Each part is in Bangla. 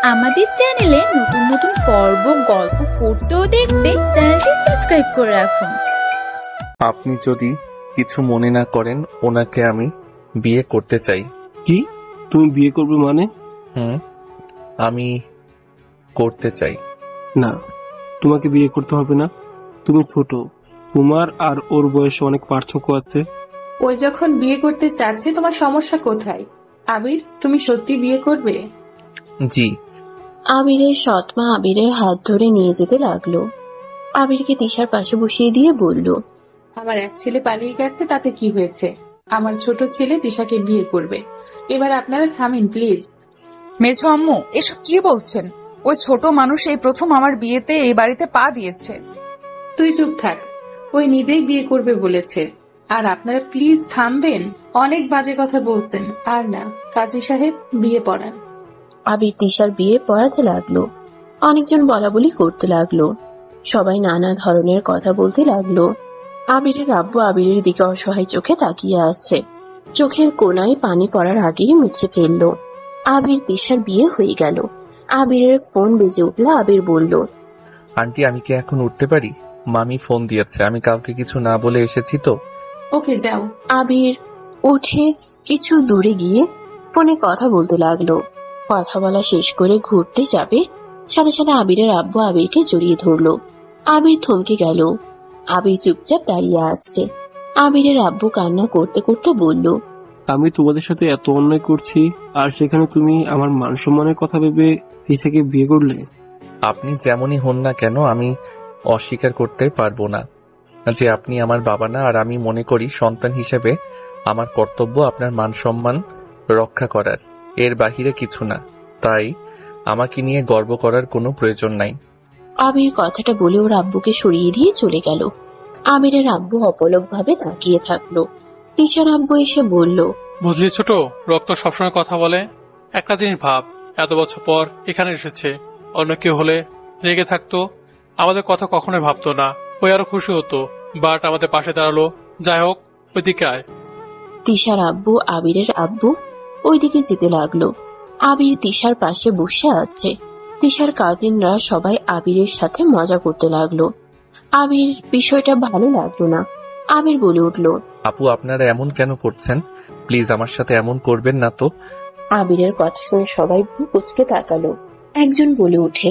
আমাদের চ্যানেলে নতুন নতুন পর্ব, গল্প পড়তে ও দেখতে চ্যানেলটি সাবস্ক্রাইব করে রাখুন। আপনি যদি কিছু মনে না করেন, ওনাকে আমি বিয়ে করতে চাই। কি? তুমি বিয়ে করবে মানে? আমি করতে চাই। না, তোমাকে বিয়ে করতে হবে না। তুমি ছোট, তোমার আর ওর বয়সে অনেক পার্থক্য আছে। ওই যখন বিয়ে করতে চাচ্ছে, তোমার সমস্যা কোথায়? আবির, তুমি সত্যি বিয়ে করবে? জি। আবিরের সৎমা আবিরের হাত ধরে নিয়ে যেতে লাগলো। আবিরকে তিশার পাশে বসিয়ে দিয়ে বলল, আমার এক ছেলে পালিয়ে গেছে, তাতে কি হয়েছে? আমার ছোট ছেলে তিশাকে বিয়ে করবে। এবার আপনারা থামেন প্লিজ। মেঝো আম্মু, এসব কি বলছেন? ওই ছোট মানুষ এই প্রথম আমার বিয়েতে এই বাড়িতে পা দিয়েছে। তুই চুপ থাক, ওই নিজেই বিয়ে করবে বলেছে। আর আপনারা প্লিজ থামবেন, অনেক বাজে কথা বলতেন। আর না, কাজী সাহেব বিয়ে পড়ান। আবির তিশার বিয়ে পড়াতে লাগলো। অনেকজন বলা বলি করতে লাগলো, সবাই নানা ধরনের কথা বলতে লাগলো। আবিরের আব্বু আবিরের দিকে অসহায় চোখে তাকিয়ে আছে। চোখের কোনায় পানি পড়ার আগেই মুছে ফেললো। আবির তিশার বিয়ে হয়ে গেল। আবিরের ফোন বেজে উঠল। আবির বলল, আন্টি, আমি কি এখন উঠতে পারি? মামি ফোন দিয়েছে, আমি কাউকে কিছু না বলে এসেছি তো। ওকে দাও। আবির উঠে কিছু দূরে গিয়ে ফোনে কথা বলতে লাগলো। কথা বলা শেষ করে ঘুরতে যাবে, সাথে সাথে আবিরের আব্বু আবিরকে জড়িয়ে ধরলো। আবির থমকে গেল। আবির চুপচাপ দাঁড়িয়ে আছে। আবিরের আব্বু কান্না করতে করতে বলল, আমি তোমাদের সাথে এত অন্যায় করছি, আর সেখানে তুমি আমার মান সম্মানের কথা ভেবে তিশাকে বিয়ে করলে? আপনি যেমনই হন না কেন, আমি অস্বীকার করতে পারবো না যে আপনি আমার বাবা না। আর আমি মনে করি সন্তান হিসেবে আমার কর্তব্য আপনার মান সম্মান রক্ষা করার, এর বাহিরে কিছু না। তাই আমাকে নিয়ে গর্ব করার কোনো প্রয়োজন নাই। আবির কথাটা বলে ওর আব্বুকে সরিয়ে দিয়ে চলে গেল। আবিরের আব্বু অপলক ভাবে তাকিয়ে থাকলো। তিশার আব্বু এসে বলল, বুঝলি ছোট, রক্ত সবসময় কথা বলে। একটা জিনিস ভাব, এত বছর পর এখানে এসেছে, অন্য কেউ হলে রেগে থাকতো, আমাদের কথা কখনোই ভাবতো না। ওই আরো খুশি হতো, বাট আমাদের পাশে দাঁড়ালো। যাই হোক, ওইদিকে আয়। তিশার আব্বু আবিরের আব্বু ওইদিকে যেতে লাগলো। আবির তিশার পাশে বসে আছে। তিশার কাজিনরা সবাই আবিরের সাথে মজা করতে লাগলো। আবির বিষয়টা ভালো লাগলো না। আবির বলে উঠল, আপু, আপনারা এমন কেন করছেন? প্লিজ আমার সাথে এমন করবেন না তো। আবিরের কথা শুনে সবাই ভ্রু কুঁচকে তাকালো। একজন বলে উঠে,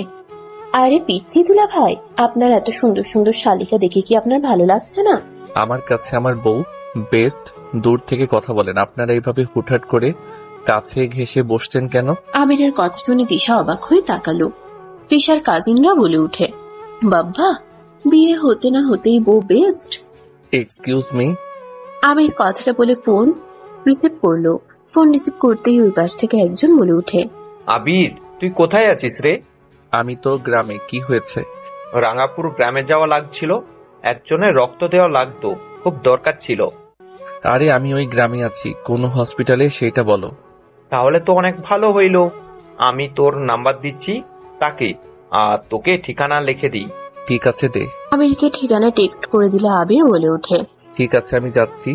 আরে পিচ্চি দুলা ভাই, আপনার এত সুন্দর সুন্দর শালিকা দেখে কি আপনার ভালো লাগছে না? আমার কাছে আমার বউ বেস্ট। দূর থেকে কথা বলেন। আপনারা এইভাবে হুটহাট করে কাছে ঘেঁষে বসছেন কেন? আবিরের কথা শুনে তিশা অবাক হয়ে তাকালো। তিশার কাজিনরা বলে উঠে, বাবা, বিয়ে হতে না হতেই বউ বেস্ট। Excuse me. আবির কথাটা বলে ফোন রিসিভ করলো। ফোন রিসিভ করতেই ওই পাশ থেকে একজন বলে উঠে, আবির, তুই কোথায় আছিস রে? আমি তো গ্রামে। কি হয়েছে? রাঙাপুর গ্রামে যাওয়া লাগছিল, একজনের রক্ত দেওয়া লাগতো, খুব দরকার ছিল। আরে আমি ওই গ্রামে আছি, কোন হসপিটালে সেটা বলো। তাহলে তো অনেক ভালো হইল। আমি তোর নাম্বার দিচ্ছি তাকে, আর তোকে ঠিকানা লিখে দিই। ঠিক আছে, দে। আবিরকে ঠিকানা টেক্সট করে দিলে আবির বলে ওঠে, ঠিক আছে, আমি যাচ্ছি।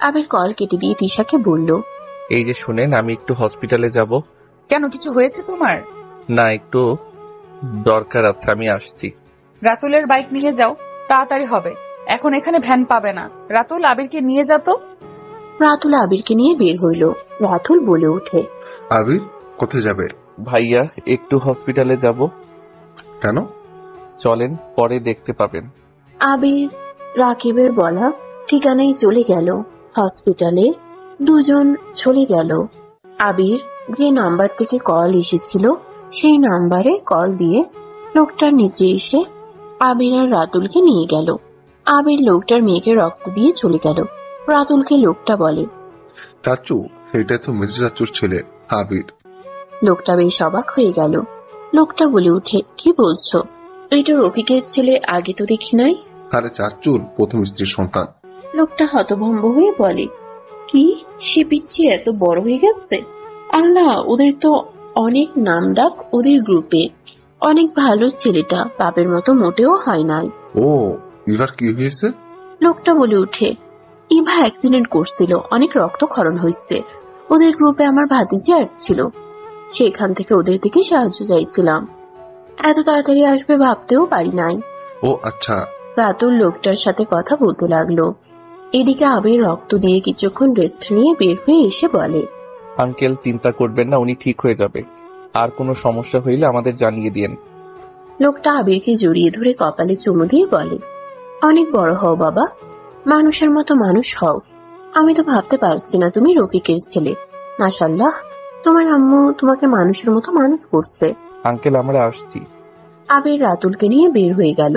আবির কল কেটে দিয়ে তিশাকে বলল, এই যে শুনেন, আমি একটু হসপিটালে যাব। কেন, কিছু হয়েছে তোমার? না, একটু দরকার আছে, আমি আসছি। রাতুলের বাইক নিয়ে যাও, তাড়াতাড়ি হবে। এখন এখানে ভ্যান পাবে না। রাতুল, আবিরকে নিয়ে যা তো। রাতুল আবিরকে নিয়ে বের হইল। রাতুল বলে ওঠে, আবির, কোথায় যাবে? ভাইয়া, একটু হসপিটালে যাব। কেন? চলেন, পরে দেখতে পাবেন। আবির রাকিবের বলা ঠিকানায় চলে গেল। হসপিটালে দুজন চলে গেল। আবির যে নাম্বার থেকে কল এসেছিল সেই নাম্বারে কল দিয়ে লোকটার নিচে এসে আবির আর রাতুলকে নিয়ে গেল। আবির লোকটার মেয়েকে রক্ত দিয়ে চলে গেল। রাতুলকে লোকটা বলে, চাচু, এটা তো মির্জা চাচুর ছেলে আবির। লোকটা বেশ অবাক হয়ে গেল। লোকটা বলে উঠে, কি বলছো? এটা রফিকের ছেলে, আগে তো দেখি নাই। আরে চাচুর প্রথম স্ত্রীর সন্তান। লোকটা হতভম্ব হয়ে বলে, কি, সে পিছিয়ে এত বড় হয়ে গেছে? আল্লাহ, ওদের তো অনেক নাম ডাক ওদের গ্রুপে। অনেক ভালো ছেলেটা, বাপের মতো মোটেও হয় নাই। ও, এবার কি হয়েছে? লোকটা বলে উঠে, ইভা অ্যাক্সিডেন্ট করছিল, অনেক রক্তক্ষরণ হয়েছে। ওদের গ্রুপে আমার ভাতিজি আসছিল, সেখান থেকে ওদের থেকে সাহায্য চাইছিলাম। এত তাড়াতাড়ি আসবে ভাবতেও পারি নাই। ও আচ্ছা। রাতুল লোকটার সাথে কথা বলতে লাগলো। এদিকে আবির রক্ত দিয়ে কিছুক্ষণ রেস্ট নিয়ে বের হয়ে এসে বলে, আঙ্কেল চিন্তা করবেন না, উনি ঠিক হয়ে যাবে। আর কোনো সমস্যা হইলে আমাদের জানিয়ে দিয়েন। লোকটা আবিরকে জড়িয়ে ধরে কপালে চুমু দিয়ে বলে, অনেক বড় হও বাবা, মানুষের মতো মানুষ হও। আমি তো ভাবতে পারছি না তুমি রফিকের ছেলে। মাশাআল্লাহ, তোমার আম্মু তোমাকে মানুষের মতো মানুষ করছে। আঙ্কেল আমরা আসছি। আবির রাতুলকে নিয়ে বের হয়ে গেল।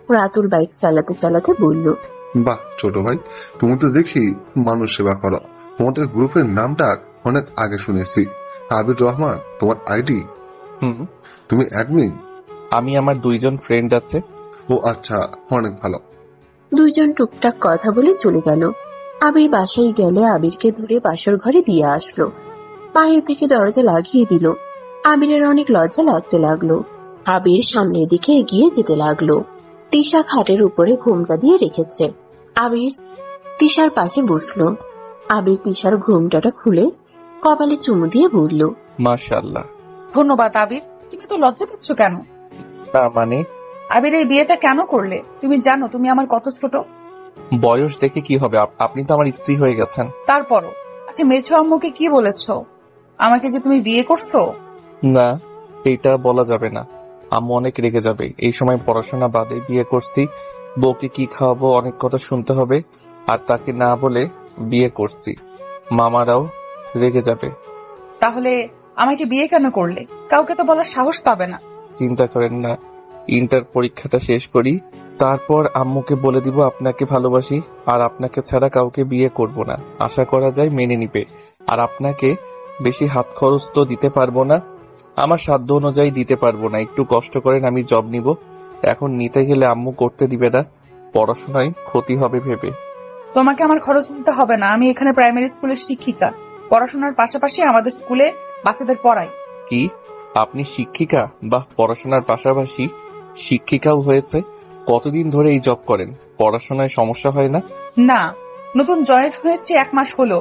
রাতুল বাইক চালাতে চালাতে বলল, বাহ ছোট ভাই, তুমি তো দেখি মানুষ সেবা করো। তোমাদের গ্রুপের নামটা অনেক আগে শুনেছি, আবির রহমান তোমার আইডি? তুমি অ্যাডমিন? আমি আমার 2জন ফ্রেন্ড আছে। ও আচ্ছা, অনেক ভালো। দুইজন টুকটাক কথা বলে চলে গেল। আবির বাসায় গেলে আবিরকে ধরে বাসর ঘরে দিয়ে আসলো। বাইরে থেকে দরজা লাগিয়ে দিল। আবিরের অনেক লজ্জা লাগতে লাগলো। আবির সামনের দিকে এগিয়ে যেতে লাগলো। তিশা খাটের উপরে ঘোমটা দিয়ে রেখেছে। আবির তিশার পাশে বসলো। আবির তিশার ঘোমটাটা খুলে কপালে চুমু দিয়ে বলল, মাশাআল্লাহ। ধন্যবাদ আবির। তুমি তো লজ্জা পাচ্ছ কেন? না মানে, আবির এই বিয়েটা কেন করলে? তুমি জানো তুমি আমার কত ছোট। বয়স দেখে কি হবে, আপনি তো আমার স্ত্রী হয়ে গেছেন। তারপরও আচ্ছা, মেঝো আম্মুকে কি বলেছো আমাকে যে তুমি বিয়ে করতো? না, এটা বলা যাবে না, আম্মু অনেক রেগে যাবে। এই সময় পড়াশোনা বাদে বিয়ে করছি, বউকে কি খাওয়াবো অনেক কথা শুনতে হবে, আর তাকে না বলে বিয়ে করছি, মামারাও রেগে যাবে। তাহলে আমাকে বিয়ে কেন করলে? কাউকে তো বলার সাহস পাবে না। চিন্তা করেন না, ইন্টার পরীক্ষাটা শেষ করি, তারপর আম্মুকে বলে দিব আপনাকে ভালোবাসি আর আপনাকে ছাড়া কাউকে বিয়ে করব না। আশা করা যায় মেনে নিবে। আর আপনাকে বেশি হাত খরচ তো দিতে পারবো না, আমার সাধ্য অনুযায়ী দিতে পারবো না। একটু কষ্ট করেন, আমি জব নিব। এখন নিতে গেলে আম্মু করতে দিবে না, পড়াশোনায় ক্ষতি হবে ভেবে। তোমাকে আমার খরচ দিতে হবে না, আমি এখানে প্রাইমারি স্কুলের শিক্ষিকা। পড়াশোনার পাশাপাশি আমাদের স্কুলে বাচ্চাদের পড়াই। কি আপনি শিক্ষিকা? বাহ, পড়াশোনার পাশাপাশি শিক্ষিকাও হয়েছে। কতদিন ধরে এই জব করেন? পড়াশোনায় সমস্যা হয় না? না, নতুন জয়েন্ট হয়েছে 1 মাস হলো।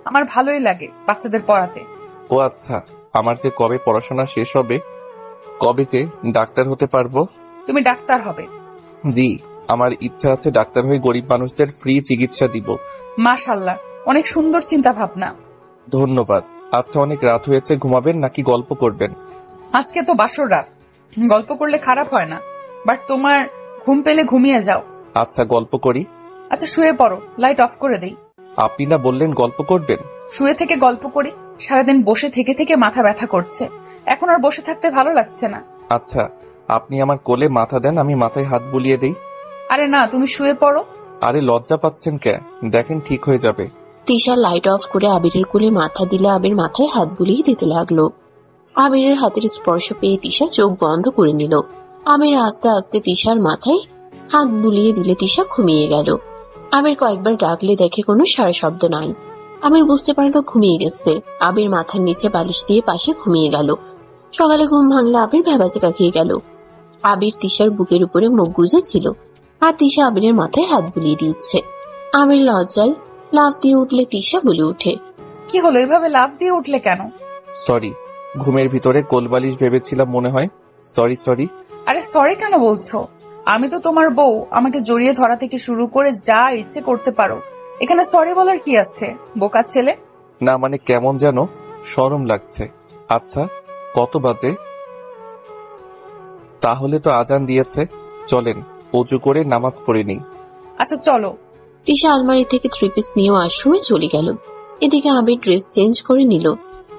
আমার ভালোই লাগে বাচ্চাদের পড়াতে। ও আচ্ছা, আমার যে কবে পড়াশোনা শেষ হবে, কবে যে ডাক্তার হতে পারবো। তুমি ডাক্তার হবে? জি, আমার ইচ্ছা আছে ডাক্তার হয়ে গরিব মানুষদের ফ্রি চিকিৎসা দিব। মাশাআল্লাহ, অনেক সুন্দর চিন্তা ভাবনা। ধন্যবাদ। আচ্ছা, অনেক রাত হয়েছে, ঘুমাবেন নাকি গল্প করবেন? আজকে তো বাসর রাত, গল্প করলে খারাপ হয় না, বাট তোমার ঘুম পেলে ঘুমিয়ে যাও। আচ্ছা, গল্প করি। আচ্ছা শুয়ে পড়ো, লাইট অফ করে দেই। আপনি না বললেন গল্প করবেন? শুয়ে থেকে গল্প করি। সারাদিন বসে থেকে থেকে মাথা ব্যথা করছে, এখন আর বসে থাকতে ভালো লাগছে না। আচ্ছা, আপনি আমার কোলে মাথা দেন, আমি মাথায় হাত বুলিয়ে দেই। আরে না, তুমি শুয়ে পড়ো। আরে লজ্জা পাচ্ছেন কে? দেখেন ঠিক হয়ে যাবে। তিশা লাইট অফ করে আবিরের কোলে মাথা দিলে আবির মাথায় হাত বুলিয়ে দিতে লাগলো। আবিরের হাতের স্পর্শ পেয়ে তিশা চোখ বন্ধ করে নিল। আবির আস্তে আস্তে তিশার মাথায় হাত বুলিয়ে দিলে তিশা ঘুমিয়ে গেল। আবির কয়েকবার ডাকলে দেখে কোনো সারা শব্দ নাই। আবির বুঝতে পারলো ঘুমিয়ে গেছে। আবির মাথার নিচে বালিশ দিয়ে পাশে ঘুমিয়ে গেল। সকালে ঘুম ভাঙলে আবির ভেবাচেকা খেয়ে গেল। আবির তিশার বুকের উপরে মুখ গুজেছিল আর তিশা আবিরের মাথায় হাত বুলিয়ে দিচ্ছে। আবির লজ্জায় লাফ দিয়ে উঠলে তিশা বলে উঠে, কি হলো, এভাবে লাফ দিয়ে উঠলে কেন? সরি, ঘুমের ভিতরে কোলবালিশ ভেবেছিলাম মনে হয়। Sorry sorry. আরে সরি কেন বলছো? আমি তো তোমার বউ, আমাকে জড়িয়ে ধরা থেকে শুরু করে যা ইচ্ছে করতে পারো। এখানে সরি বলার কি আছে, বোকা ছেলে? না মানে কেমন যেন শরম লাগছে। আচ্ছা, কত বাজে? তাহলে তো আজান দিয়েছে, চলেন অজু করে নামাজ পড়ে নিই। আচ্ছা চলো। তিশা আলমারি থেকে 3 পিস নিয়ে ওয়াশরুমে চলে গেল। এদিকে আবির ড্রেস চেঞ্জ করে নিল।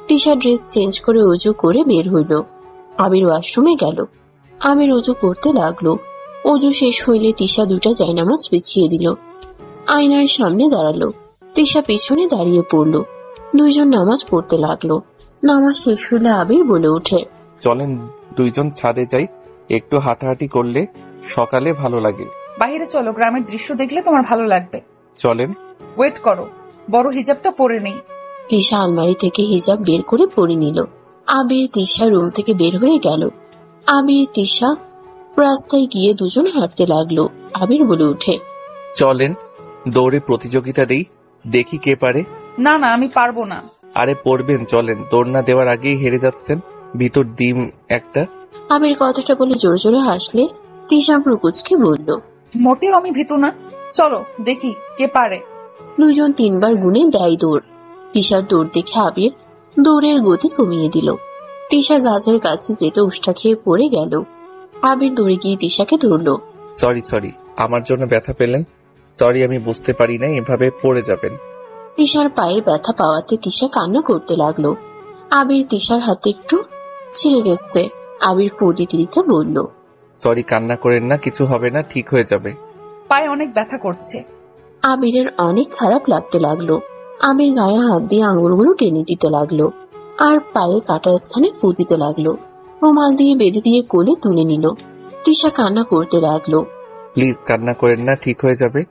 তিশা ড্রেস চেঞ্জ করে অজু করে বের হইল। আবির ওয়াশরুমে গেল। আবির অজু করতে লাগলো। অজু শেষ হইলে তিশা 2টা জায়নামাজ বিছিয়ে দিল। আয়নার সামনে দাঁড়ালো। তিশা পিছনে দাঁড়িয়ে পড়ল। দুইজন নামাজ পড়তে লাগলো। নামাজ শেষ হইলে আবির বলে উঠে, চলেন দুইজন ছাদে যাই, একটু হাঁটাহাঁটি করলে সকালে ভালো লাগে। বাইরে চলো, গ্রামের দৃশ্য দেখলে তোমার ভালো লাগবে। চলেন। ওয়েট করো, বড় হিজাবটা পরে নেই। তিশা আলমারি থেকে হিজাব বের করে পরে নিল। আবির তিশা রুম থেকে বের হয়ে গেল। আবির তিশা রাস্তায় গিয়ে দুজন হাঁটতে লাগলো। আবির বলে উঠে, চলেন দৌড়ে প্রতিযোগিতা দেই, দেখি কে পারে। না না, আমি পারবো না। আরে পড়বেন, চলেন। দৌড় না দেওয়ার আগেই হেরে যাচ্ছেন, ভিতর ডিম একটা। আবির কথাটা বলে জোরে জোরে হাসলে তিশা প্রকুচকে বলল, মোটেও আমি ভীতু না, চলো দেখি কে পারে। দুজন 3 বার গুনে দেয় দৌড়। তিশার দৌড় দেখে আবির দৌড়ের গতি কমিয়ে দিল। তিশা গাছের কাছে যেতে উষ্টা খেয়ে পড়ে গেল। আবির দৌড়ে গিয়ে তিশাকে ধরলো। সরি, আমার জন্য ব্যথা পেলেন? সরি, আমি বুঝতে পারি না এভাবে পড়ে যাবেন। তিশার পায়ে ব্যথা পাওয়াতে তিশা কান্না করতে লাগলো। আবির তিশার হাতে একটু ছিঁড়ে গেছে। আবির ফু দিতে দিতে বলল, সরি, কান্না করেন না, কিছু হবে না, ঠিক হয়ে যাবে। পায়ে অনেক ব্যথা করছে। আবিরের অনেক খারাপ লাগতে লাগলো। আবির গায়ে হাত দিয়ে আঙুলগুলো টেনে দিতে লাগলো আর পায়ে কাটা স্থানে ফু দিতে লাগলো। রুমাল দিয়ে বেঁধে দিয়ে কোলে তুলে নিল। তিশা কান্না করতে লাগলো। প্লিজ কান্না করেন না, ঠিক হয়ে যাবে।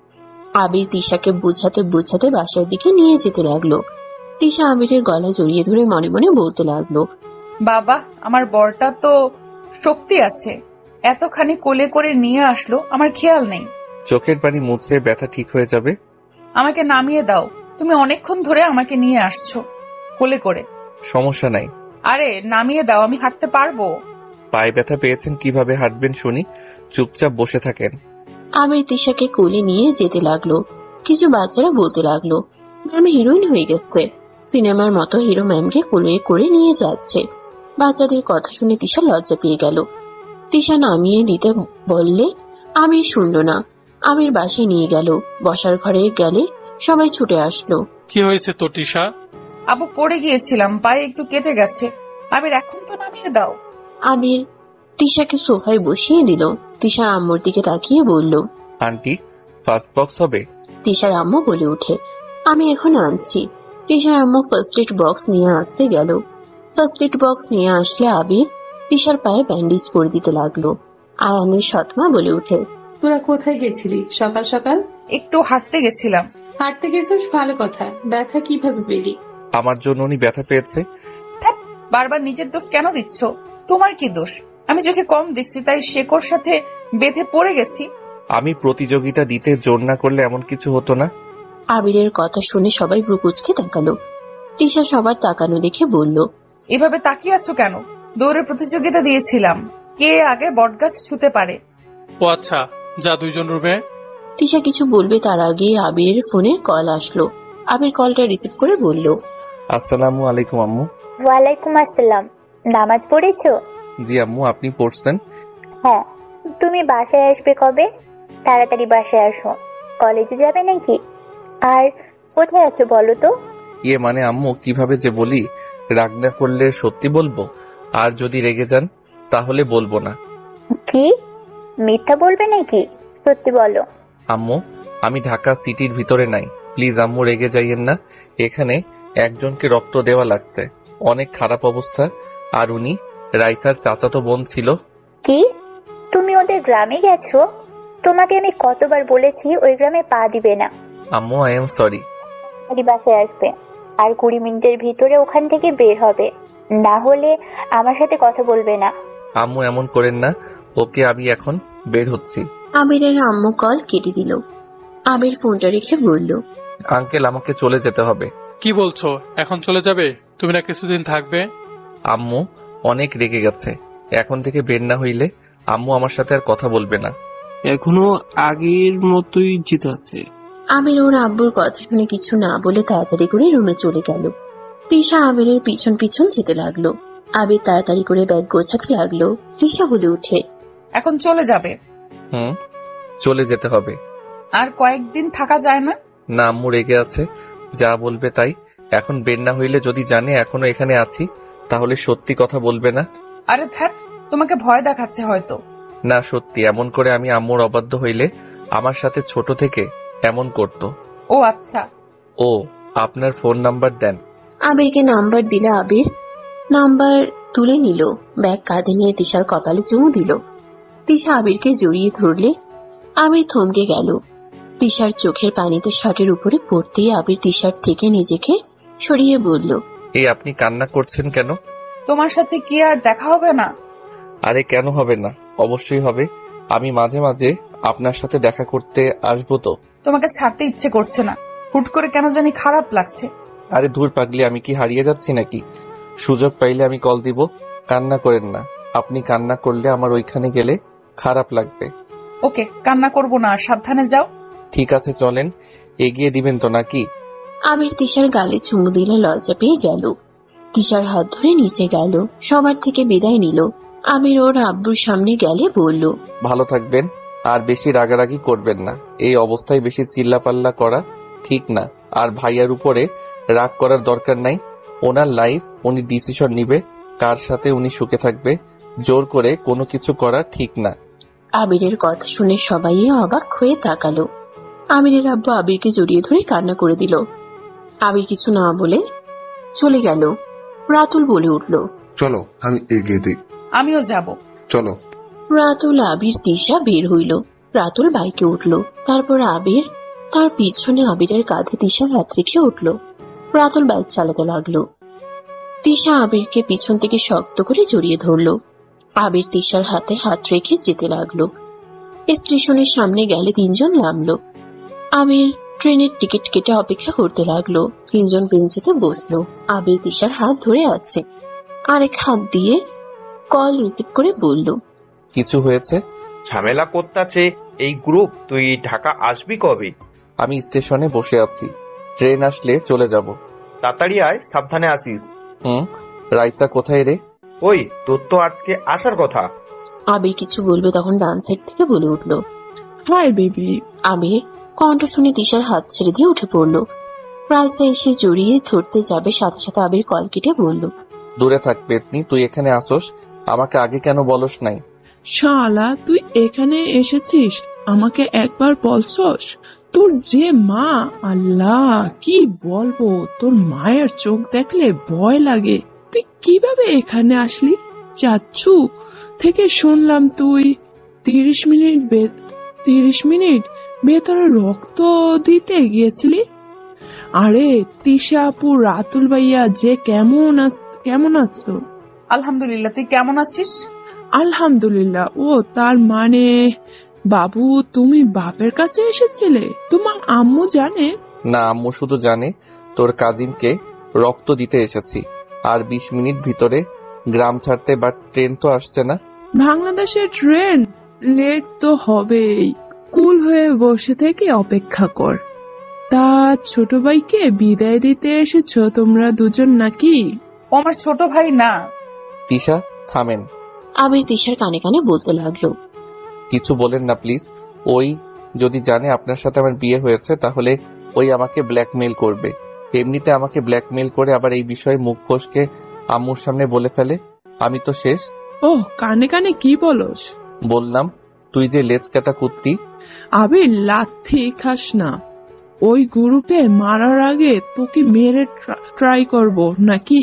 আবির তিশাকে বুঝাতে বুঝাতে বাসার দিকে নিয়ে যেতে লাগলো। তিশা আবিরের গলা জড়িয়ে ধরে মনে মনে বলতে লাগলো, বাবা, আমার বরটা তো শক্তি আছে, এতখানি কোলে করে নিয়ে আসলো, আমার খেয়াল নেই। চোখের পানি মুছে ব্যথা ঠিক হয়ে যাবে। আমাকে নামিয়ে দাও, তুমি অনেকক্ষণ ধরে আমাকে নিয়ে আসছো কোলে করে। সমস্যা নাই। আরে নামিয়ে দাও, আমি হাঁটতে পারবো। পায়ে ব্যথা পেয়েছেন, কিভাবে হাঁটবেন শুনি? চুপচাপ বসে থাকেন। আবির তিশাকে কোলে নিয়ে যেতে লাগলো। কিছু বাচ্চারা বলতে লাগলো, ম্যাম হিরোইন হয়ে গেছে, সিনেমার মতো হিরো ম্যামকে কোলে করে নিয়ে যাচ্ছে। বাচ্চাদের কথা শুনে তিশা লজ্জা পেয়ে গেল। তিশা নামিয়ে দিতে বললে আবির শুনল না। আবির বাসায় নিয়ে গেল। বসার ঘরে গেলে সবাই ছুটে আসলো। কি হয়েছে তো টিশা? আবু পড়ে গিয়েছিলাম, পায়ে একটু কেটে গেছে। আবির এখন তো নামিয়ে দাও। আবির তিশাকে সোফায় বসিয়ে দিল। তিশার আম্মুর দিকে তাকিয়ে বলল, আন্টি, ফার্স্ট বক্স হবে? তিশার আম্মু বলে উঠে, আমি এখন আনছি। তিশার আম্মু ফার্স্ট এড বক্স নিয়ে আসতে গেল। ফার্স্ট এড বক্স নিয়ে আসলে আবির তিশার পায়ে ব্যান্ডেজ করে দিতে লাগলো। আয়ানের সৎমা বলে উঠে, তোরা কোথায় গেছিলি সকাল সকাল? একটু হাঁটতে গেছিলাম। হাঁটতে গেছিস, ভালো কথা। ব্যথা কিভাবে পেলি? আমার জন্য উনি ব্যথা পেয়েছে। বারবার নিজের দোষ কেন দিচ্ছ? তোমার কি দোষ? আমি চোখে কম দেখছি তাই শেকড় সাথে বেঁধে পড়ে গেছি। আমি প্রতিযোগিতা দিতে জোর না করলে এমন কিছু হতো না। আবিরের কথা শুনে সবাই ব্রুকুচকে তাকালো। তিশা সবার তাকানো দেখে বলল, এভাবে তাকিয়ে আছো কেন? দৌড়ের প্রতিযোগিতা দিয়েছিলাম, কে আগে বটগাছ ছুতে পারে। ও আচ্ছা, যা দুইজন রুমে। তিশা কিছু বলবে তার আগে আবিরের ফোনের কল আসলো। আবির কলটা রিসিভ করে বলল, আসসালামু আলাইকুম আম্মু। ওয়ালাইকুম আসসালাম। নামাজ পড়েছো? জি আম্মু, আপনি পড়ছেন? হ্যাঁ। তুমি বাসায় আসবে কবে? তাড়াতাড়ি বাসায় আসো। কলেজে যাবে নাকি? আর কোথায় আছো বলো তো? মানে আম্মু, কিভাবে যে বলি? রাগ না করলে সত্যি বলবো, আর যদি রেগে যান তাহলে বলবো না। কি মিথ্যা বলবে নাকি? সত্যি বলো। আম্মু, আমি ঢাকা সিটির ভিতরে নাই, প্লিজ আম্মু রেগে যাইয়েন না। এখানে একজনকে রক্ত দেওয়া লাগতে, অনেক খারাপ অবস্থা। আর উনি রাইসার চাচাতো বোন ছিল। কি তুমি ওদের গ্রামে গেছো? তোমাকে আমি কতবার বলেছি ওই গ্রামে পা দিবে না। আম্মু, আই এম সরি। বাসায় আসবে আর 20 মিনিটের ভিতরে ওখান থেকে বের হবে, না হলে আমার সাথে কথা বলবে না। আম্মু এমন করেন না। ওকে, আমি এখন বের হচ্ছি। আবিরের আম্মু কল কেটে দিল। আবির ফোনটা রেখে বলল, আঙ্কেল, আমাকে চলে যেতে হবে। কি বলছো? এখন চলে যাবে? তুমি না কিছুদিন থাকবে? আম্মু অনেক রেগে গেছে, এখন থেকে বের না হইলে আম্মু আমার সাথে আর কথা বলবে না। এখনো আগের মতোই জিত আছে। আবির ওর আব্বুর কথা শুনে কিছু না বলে তাড়াতাড়ি করে রুমে চলে গেল। তিশা আবিরের পিছন পিছন যেতে লাগলো। আবির তাড়াতাড়ি করে ব্যাগ গোছাতে লাগলো। তিশা বলে উঠে, এখন চলে যাবে? চলে যেতে হবে। আর কয়েকদিন থাকা যায় না? না আম্মু রেগে আছে, যা বলবে তাই। এখন বের না হইলে যদি জানে এখনো এখানে আছি, তাহলে সত্যি কথা বলবে না। আরে ধ্যাৎ, তোমাকে ভয় দেখাচ্ছে হয়তো। না সত্যি, এমন করে আমি আম্মুর অবাধ্য হইলে আমার সাথে ছোট থেকে এমন করত। ও আচ্ছা। ও, আপনার ফোন নাম্বার দেন। আবিরকে নাম্বার দিলে আবির নাম্বার তুলে নিল। ব্যাগ কাঁধে নিয়ে তিশার কপালে চুমু দিল। তিশা আবিরকে জড়িয়ে ধরলে আবির থমকে গেল। তিশার চোখের পানিতে শার্টের উপরে পড়তেই আবির তিশার থেকে নিজেকে সরিয়ে বলল, এই আপনি কান্না করছেন কেন? তোমার সাথে কি আর দেখা হবে না? আরে কেন হবে না, অবশ্যই হবে। আমি মাঝে মাঝে আপনার সাথে দেখা করতে আসবো তো। তোমাকে ছাড়তে ইচ্ছে করছে না, হুট করে কেন জানি খারাপ লাগছে। আরে ধুর পাগলি, আমি কি হারিয়ে যাচ্ছি নাকি? সুযোগ পাইলে আমি কল দিব। কান্না করেন না, আপনি কান্না করলে আমার ওইখানে গেলে খারাপ লাগবে। ওকে, কান্না করব না, সাবধানে যাও। ঠিক আছে চলেন, এগিয়ে দিবেন তো নাকি? আবির তিশার গালে চুমু দিলে লজ্জা পেয়ে গেল। তিশার হাত ধরে নিচে গেল, সবার থেকে বিদায় নিল। আবির ওর আব্বুর সামনে গেলে বলল, ভালো থাকবেন, আর বেশি রাগারাগি করবেন না। এই অবস্থায় বেশি চিল্লাপাল্লা করা ঠিক না। আর ভাইয়ার উপরে রাগ করার দরকার নাই। ওনার লাইফ, উনি ডিসিশন নিবে কার সাথে উনি সুখে থাকবে। জোর করে কোনো কিছু করা ঠিক না। আবিরের কথা শুনে সবাই অবাক হয়ে তাকালো। আবিরের আব্বু আবিরকে জড়িয়ে ধরে কান্না করে দিল। আবির কিছু না বলে চলে গেল। রাতুল বলে উঠল, চলো আমি এগিয়ে দিই। আমিও যাব। চলো। রাতুল, আবির, তিশা বের হইল। রাতুল বাইকে উঠল, তারপর আবির তার পিছনে। আবিরের কাঁধে তিশা হাত রেখে উঠল। রাতুল বাইক চালাতে লাগলো। তিশা আবিরকে পিছন থেকে শক্ত করে জড়িয়ে ধরল। আবির তিশার হাতে হাত রেখে যেতে লাগলো। স্টেশনের সামনে গেলে তিনজন নামলো। আবির ট্রেনের টিকিট কেটে অপেক্ষা করতে লাগলো। তিনজন বেঞ্চিতে বসলো। আবির তিশার হাত ধরে আছে, আরেক হাত দিয়ে কল রিপিট করে বলল, কিছু হয়েছে? ঝামেলা করতেছে এই গ্রুপ। তুই ঢাকা আসবি কবে? আমি স্টেশনে বসে আছি, ট্রেন আসলে চলে যাব। তাড়াতাড়ি আয়, সাবধানে আসিস। রাইসা কোথায় রে? ওই তোর তো আজকে আসার কথা। আবির কিছু বলবে তখন ডান সাইড থেকে বলে উঠল, হাই বেবি। আবির কণ্ঠ শুনে তিশার হাত ছেড়ে দিয়ে উঠে পড়লো। রাইসা এসে জড়িয়ে ধরতে যাবে, সাথে সাথে আবির কল কেটে বলল, দূরে থাক পেতনি, তুই এখানে আসোস, আমাকে আগে কেন বলস নাই? শালা, তুই এখানে এসেছিস, আমাকে একবার বলছস? তোর যে মা, আল্লাহ কি বলবো, তোর মায়ের চোখ দেখলে ভয় লাগে। তুই কিভাবে এখানে আসলি? চাচ্ছু থেকে শুনলাম তুই 30 মিনিট ভেতরে রক্ত দিতে গিয়েছিলি। আরে তিশা আপু, রাতুল ভাইয়া যে কেমন আছো? আলহামদুলিল্লাহ, তুই কেমন আছিস? আলহামদুলিল্লাহ। ও তার মানে বাবু, তুমি বাপের কাছে এসেছিলে? তোমার আম্মু জানে? না, আম্মু শুধু জানে তোর কাজিনকে রক্ত দিতে এসেছি। আর 20 মিনিট ভিতরে গ্রাম ছাড়তে, বাট ট্রেন তো আসছে না। বাংলাদেশের ট্রেন লেট তো হবেই, কুল হয়ে বসে থেকে অপেক্ষা কর। তা ছোট ভাইকে বিদায় দিতে এসেছো তোমরা দুজন নাকি? ও আমার ছোট ভাই না। তিশা থামেন। আবির তিশার কানে কানে বলতে লাগলো, কিছু বলেন না প্লিজ। ওই যদি জানে আপনার সাথে আমার বিয়ে হয়েছে, তাহলে ওই আমাকে ব্ল্যাকমেইল করবে। এমনিতে আমাকে ব্ল্যাকমেইল করে আবার এই বিষয়ে মুখ ফসকে আম্মুর সামনে বলে ফেলে। আমি তো শেষ। ওহ, কানে কানে কি বলস? বললাম তুই যে লেজ কাটা কুত্তি। আবির, লাথি খাস না। ওই গ্রুপে মারার আগে তোকে মেরে ট্রাই করব নাকি?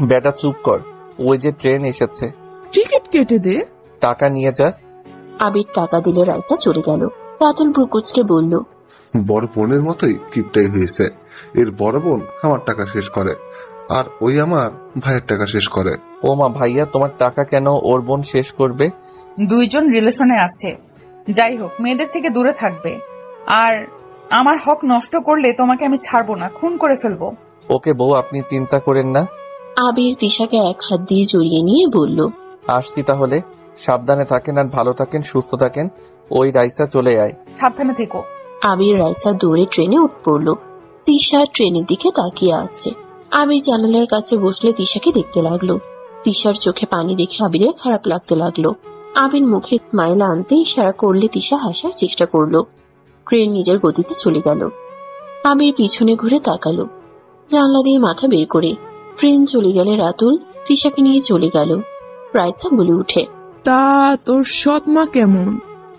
বেটা চুপ কর, ওই যে ট্রেন এসেছে। টিকিট কেটে দে। টাকা নিয়ে যা। আবির টাকা দিলে রাইসা চলে গেল। রাতুল ব্রুকুচকে বলল, বড় বোনের মতোই কিপটাই হয়েছে। এর বড় বোন আমার টাকা শেষ করে, আর ওই আমার ভাইয়ের টাকা শেষ করে। ও মা, ভাইয়া তোমার টাকা কেন ওর বোন শেষ করবে? দুইজন রিলেশনে আছে। যাই হোক, মেয়েদের থেকে দূরে থাকবে। আর আমার হক নষ্ট করলে তোমাকে আমি ছাড়বো না, খুন করে ফেলবো। ওকে বউ, আপনি চিন্তা করেন না। আবির তিশাকে এক হাত দিয়ে জড়িয়ে নিয়ে বলল, আসছি তাহলে। সাবধানে থাকেন আর ভালো থাকেন, সুস্থ থাকেন। ওই রাইসা চলে আয়। সাবধানে থেকো। আবির রাইসা দৌড়ে ট্রেনে উঠে পড়লো। তিশা ট্রেনের দিকে তাকিয়ে আছে। আবির জানালার কাছে বসলে তিশাকে দেখতে লাগলো। তিশার চোখে পানি দেখে আবিরের খারাপ লাগতে লাগলো। আবির মুখে স্মাইল আনতে ইশারা করলে তিশা হাসার চেষ্টা করলো। ট্রেন নিজের গতিতে চলে গেল। আবির পিছনে ঘুরে তাকালো, জানলা দিয়ে মাথা বের করে। ট্রেন চলে গেলে রাতুল তিশাকে নিয়ে চলে গেল। রাইসা বলে উঠে, তা তোর সৎ মা কেমন?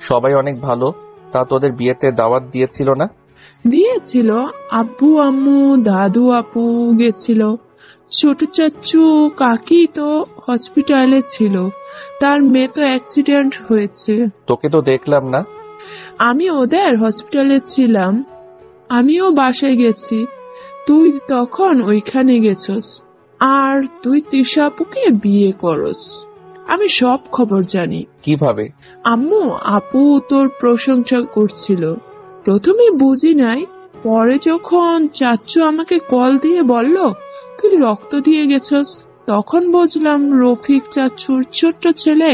সবাই অনেক ভালো। তা তোদের বিয়েতে দাওয়াত দিয়েছিল না? দিয়েছিল। আব্বু আম্মু দাদু আপু গেছিল। ছোট চাচু কাকি তো হসপিটালে ছিল, তার মেয়ে তো অ্যাক্সিডেন্ট হয়েছে। তোকে তো দেখলাম না। আমি ওদের হসপিটালে ছিলাম, আমিও বাসায় গেছি, তুই তখন ওইখানে গেছস। আর তুই তিশা আপুকে বিয়ে করস, আমি সব খবর জানি। কিভাবে? আম্মু আপু তোর প্রশংসা করছিল, প্রথমে বুঝি নাই, পরে যখন চাচ্চু আমাকে কল দিয়ে বলল তুই রক্ত দিয়ে গেছস, তখন বুঝলাম রফিক চাচ্চুর ছোট্ট ছেলে,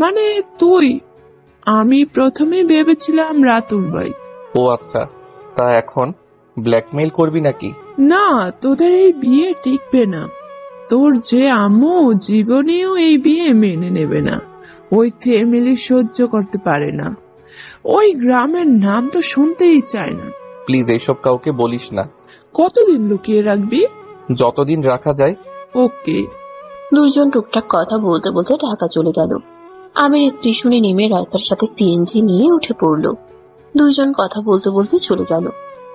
মানে তুই। আমি প্রথমে ভেবেছিলাম রাতুল ভাই। ও আচ্ছা, তা এখন ব্ল্যাকমেইল করবি নাকি? না, তোদের এই বিয়ে টিকবে না। তোর যে আম্মু জীবনেও এই বিয়ে মেনে নেবে না, ওই ফ্যামিলি সহ্য করতে পারে না, ওই গ্রামের নাম তো শুনতেই চায় না। প্লিজ এইসব কাউকে বলিস না। কতদিন লুকিয়ে রাখবি? যতদিন রাখা যায়। ওকে। দুজন টুকটাক কথা বলতে বলতে ঢাকা চলে গেল। আবির স্টেশনে নেমে রায়তার সাথে সিএনজি নিয়ে উঠে পড়লো। দুজন কথা বলতে বলতে চলে গেল।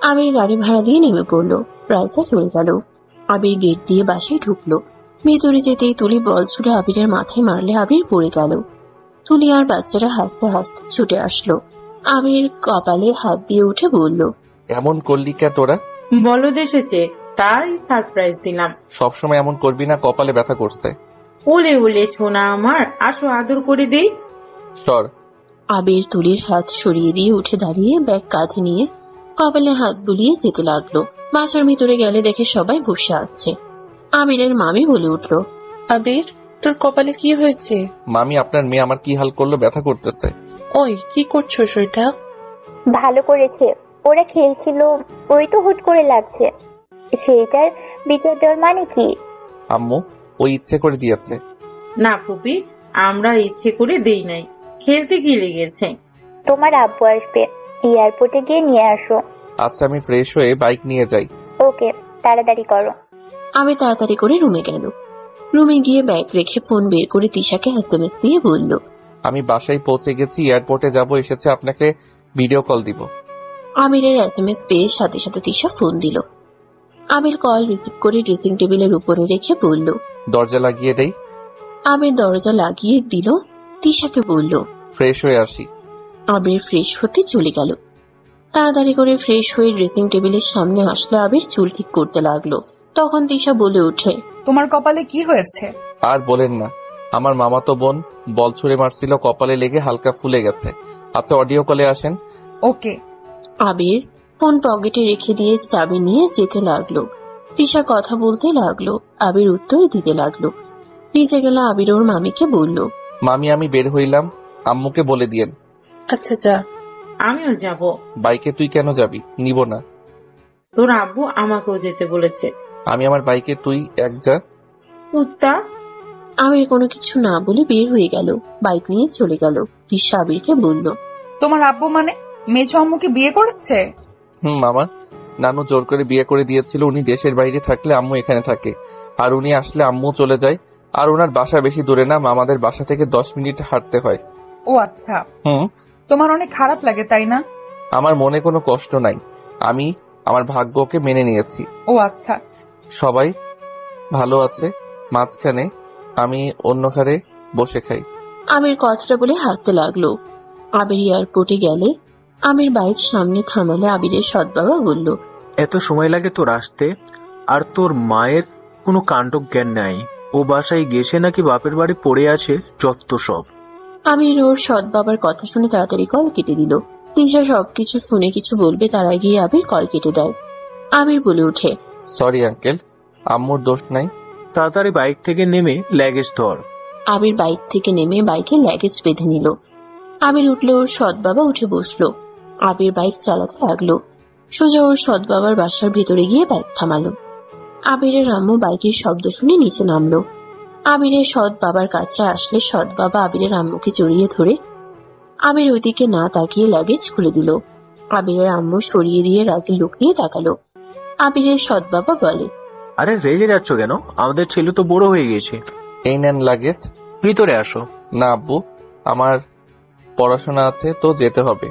আবির গাড়ি ভাড়া দিয়ে নেমে পড়লো। রায়সা চলে গেল। আবির গেট দিয়ে বাসায় ঢুকলো। ভেতরে যেতেই তুলি বল ছুড়ে আবিরের মাথায় মারলে আবির পড়ে গেল। তুলি আর বাচ্চারা হাসতে হাসতে ছুটে আসলো। আবির কপালে হাত দিয়ে উঠে বলল, এমন করলি কে তোরা? বলদ এসেছে, তাই সারপ্রাইজ দিলাম। সবসময় এমন করবি না, কপালে ব্যথা করতে। ওলে ওলে সোনা আমার, আসো আদর করে দেই। সর। আবির তুলির হাত সরিয়ে দিয়ে উঠে দাঁড়িয়ে ব্যাগ কাঁধে নিয়ে কপালে হাত বুলিয়ে যেতে লাগলো। বাসার ভিতরে গেলে দেখে সবাই বসে আছে। আবিরের মামি বলে উঠল, আবির, তোর কপালে কি হয়েছে? মামি, আপনার মেয়ে আমার কি হাল করলো, ব্যথা করতেছে। ওই কি করছো সেটা? ভালো করেছে, ওরা খেলছিল, ওই তো হুট করে লাগছে। সেইটার বিচার দেওয়ার মানে কি? আম্মু, ওই ইচ্ছে করে দিয়েছে। না ফুপি, আমরা ইচ্ছে করে দেই নাই, খেলতে গিয়ে লেগেছে। তোমার আব্বু আসবে, এয়ারপোর্টে গিয়ে নিয়ে আসো। আচ্ছা, আমি ফ্রেশ হয়ে বাইক নিয়ে যাই। ওকে, তাড়াতাড়ি করো। আমি তাড়াতাড়ি করে রুমে গেল। রুমে গিয়ে ব্যাগ রেখে ফোন বের করে তিশাকে এসএমএস দিয়ে বলল, আমি বাসায় পৌঁছে গেছি, এয়ারপোর্টে যাব, এসেছে, আপনাকে ভিডিও কল দিব। আমিরের এসএমএস পেয়ে সাথে সাথে তিশা ফোন দিল। আমির কল রিসিভ করে ড্রেসিং টেবিলের উপরে রেখে বলল, দরজা লাগিয়ে দেই। আমির দরজা লাগিয়ে দিল। তিশাকে বলল, ফ্রেশ হয়ে আসি। আবির ফ্রেশ হতে চলে গেল। তাড়াতাড়ি করে ফ্রেশ হয়ে ড্রেসিং টেবিলের সামনে আসলে আবির চুল ঠিক করতে লাগলো। তখন তিশা বলে ওঠে, তোমার কপালে কি হয়েছে? আর বলেন না, আমার মামাতো বোন বল ছুঁড়ে মারছিল, কপালে লেগে হালকা ফুলে গেছে। আচ্ছা, অডিও কলে আসেন। ওকে। আবির ফোন পকেটে রেখে দিয়ে চাবি নিয়ে যেতে লাগলো। তিশা কথা বলতে লাগলো, আবির উত্তর দিতে লাগলো। নিচে গেল আবির ওর মামিকে বলল, মামি, আমি বের হইলাম, আম্মুকে বলে দিয়েন। আচ্ছা যা। আমিও যাব। বাইকে তুই কেন যাবি? নিব না। তোর আব্বু আমাকেও যেতে বলেছে। আমি আমার বাইকে, তুই এক যা। কুত্তা। আবির কোনো কিছু না বলে বের হয়ে গেল, বাইক নিয়ে চলে গেল। তিশা আবিরকে বলল, তোমার আব্বু মানে মেঝো আম্মুকে বিয়ে করেছে? মামা, নানু জোর করে বিয়ে করে দিয়েছিল। উনি দেশের বাইরে থাকলে আম্মু এখানে থাকে, আর উনি আসলে আম্মু চলে যায়। আর ওনার বাসা বেশি দূরে না, মামাদের বাসা থেকে 10 মিনিট হাঁটতে হয়। ও আচ্ছা। তোমার অনেক খারাপ লাগে তাই না? আমার মনে কোনো কষ্ট নাই, আমি আমার ভাগ্যকে মেনে নিয়েছি। ও আচ্ছা। সবাই ভালো আছে, মাঝখানে আমি অন্য ঘরে বসে খাই। আবির কথাটা বলে হাসতে লাগলো। আবির এয়ারপোর্টে গেলে আবির বাইক সামনে থামালে আবিরের সৎবাবা বলল, এত সময় লাগে তোর আসতে? আর তোর মায়ের কোনো কাণ্ড জ্ঞান নাই, ও বাসায় গেছে নাকি বাপের বাড়ি পড়ে আছে, যত সব। আবির ওর সৎবাবার কথা শুনে তাড়াতাড়ি কল কেটে দিল। তিশা সবকিছু শুনে কিছু বলবে তার আগে আবির কল কেটে দেয়। আবির বলে ওঠে, সরি আঙ্কেল, আম্মুর দোষ নাই। তাড়াতাড়ি বাইক থেকে নেমে ল্যাগেজ ধর। আবির বাইক থেকে নেমে বাইকে ল্যাগেজ বেঁধে নিল। আবির উঠলো, ওর সৎবাবা উঠে বসলো। আবির বাইক চালাতে লাগলো। সোজা ওর সৎবাবার বাসার ভেতরে গিয়ে বাইক থামালো। আবিরের আম্মু বাইকের শব্দ শুনে নিচে নামলো। আবিরের সৎ বাবার কাছে আসলে সৎ বাবা আবিরের আম্মুকে জড়িয়ে ধরে আবির ওইদিকে না তাকিয়ে লাগেজ খুলে দিল। আবিরের আম্মু সরিয়ে দিয়ে রাগের লোক নিয়ে তাকালো। আবিরের সৎ বাবা বলে, আরে রেগে যাচ্ছ কেন? আমাদের ছেলে তো বড় হয়ে গেছে। এই নেন লাগেজ, ভিতরে আসো। না আব্বু, আমার পড়াশোনা আছে তো যেতে হবে।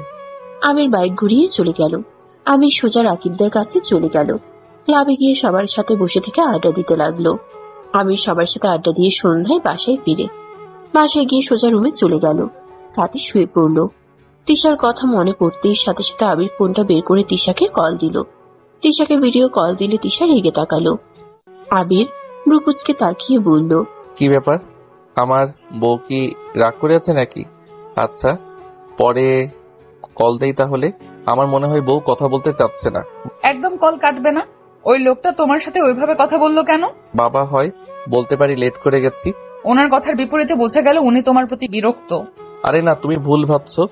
আবির বাইক ঘুরিয়ে চলে গেল। আবির সোজা রাকিবদের কাছে চলে গেল। ক্লাবে গিয়ে সবার সাথে বসে থেকে আড্ডা দিতে লাগলো। আবির সবার সাথে আড্ডা দিয়ে সন্ধ্যায় বাসায় ফিরে বাসায় গিয়ে সোজা রুমে চলে গেল। খাটে শুয়ে পড়ল। তিশার কথা মনে পড়তেই সাথে সাথে আবির ফোনটা বের করে তিশাকে কল দিল। তিশাকে ভিডিও কল দিলে তিশা রেগে তাকালো। আবির ব্রুকুচকে তাকিয়ে বলল, কি ব্যাপার, আমার বউ কি রাগ করে আছে নাকি? আচ্ছা, পরে কল দেই তাহলে। আমার মনে হয় বউ কথা বলতে চাচ্ছে না। একদম কল কাটবে না। ওই লোকটা তোমার সাথে ওইভাবে কথা বললো কেন? বাবা হয়, বলতে পারি লেট করে গেছি। ওনার কথার বিপরীতে বোঝা গেল উনি তোমার প্রতি বিরক্ত। আরে না, তুমি ভুল ভাবছো।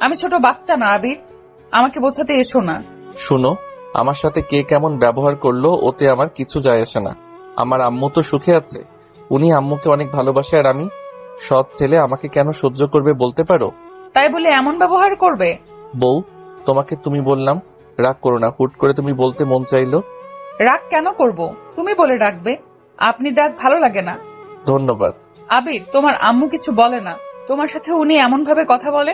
আমি ছোট বাচ্চা না আবির, আমাকে বোঝাতে এসো না। শুনো, আমার সাথে কে কেমন ব্যবহার করলো ওতে আমার কিছু যায় আসে না। আমার আম্মু তো সুখে আছে, উনি আম্মুকে অনেক ভালোবাসে, আর আমি সৎ ছেলে, আমাকে কেন সহ্য করবে বলতে পারো? তাই বলে এমন ব্যবহার করবে? বউ, তোমাকে তুমি বললাম, রাগ করো না। হুট করে তুমি বলতে মন চাইলো। রাগ কেন করব? তুমি বলে ডাকবে। আপনি ডাক ভালো লাগে না। ধন্যবাদ। আবির, তোমার আম্মু কিছু বলে না? তোমার সাথে উনি এমন ভাবে কথা বলে?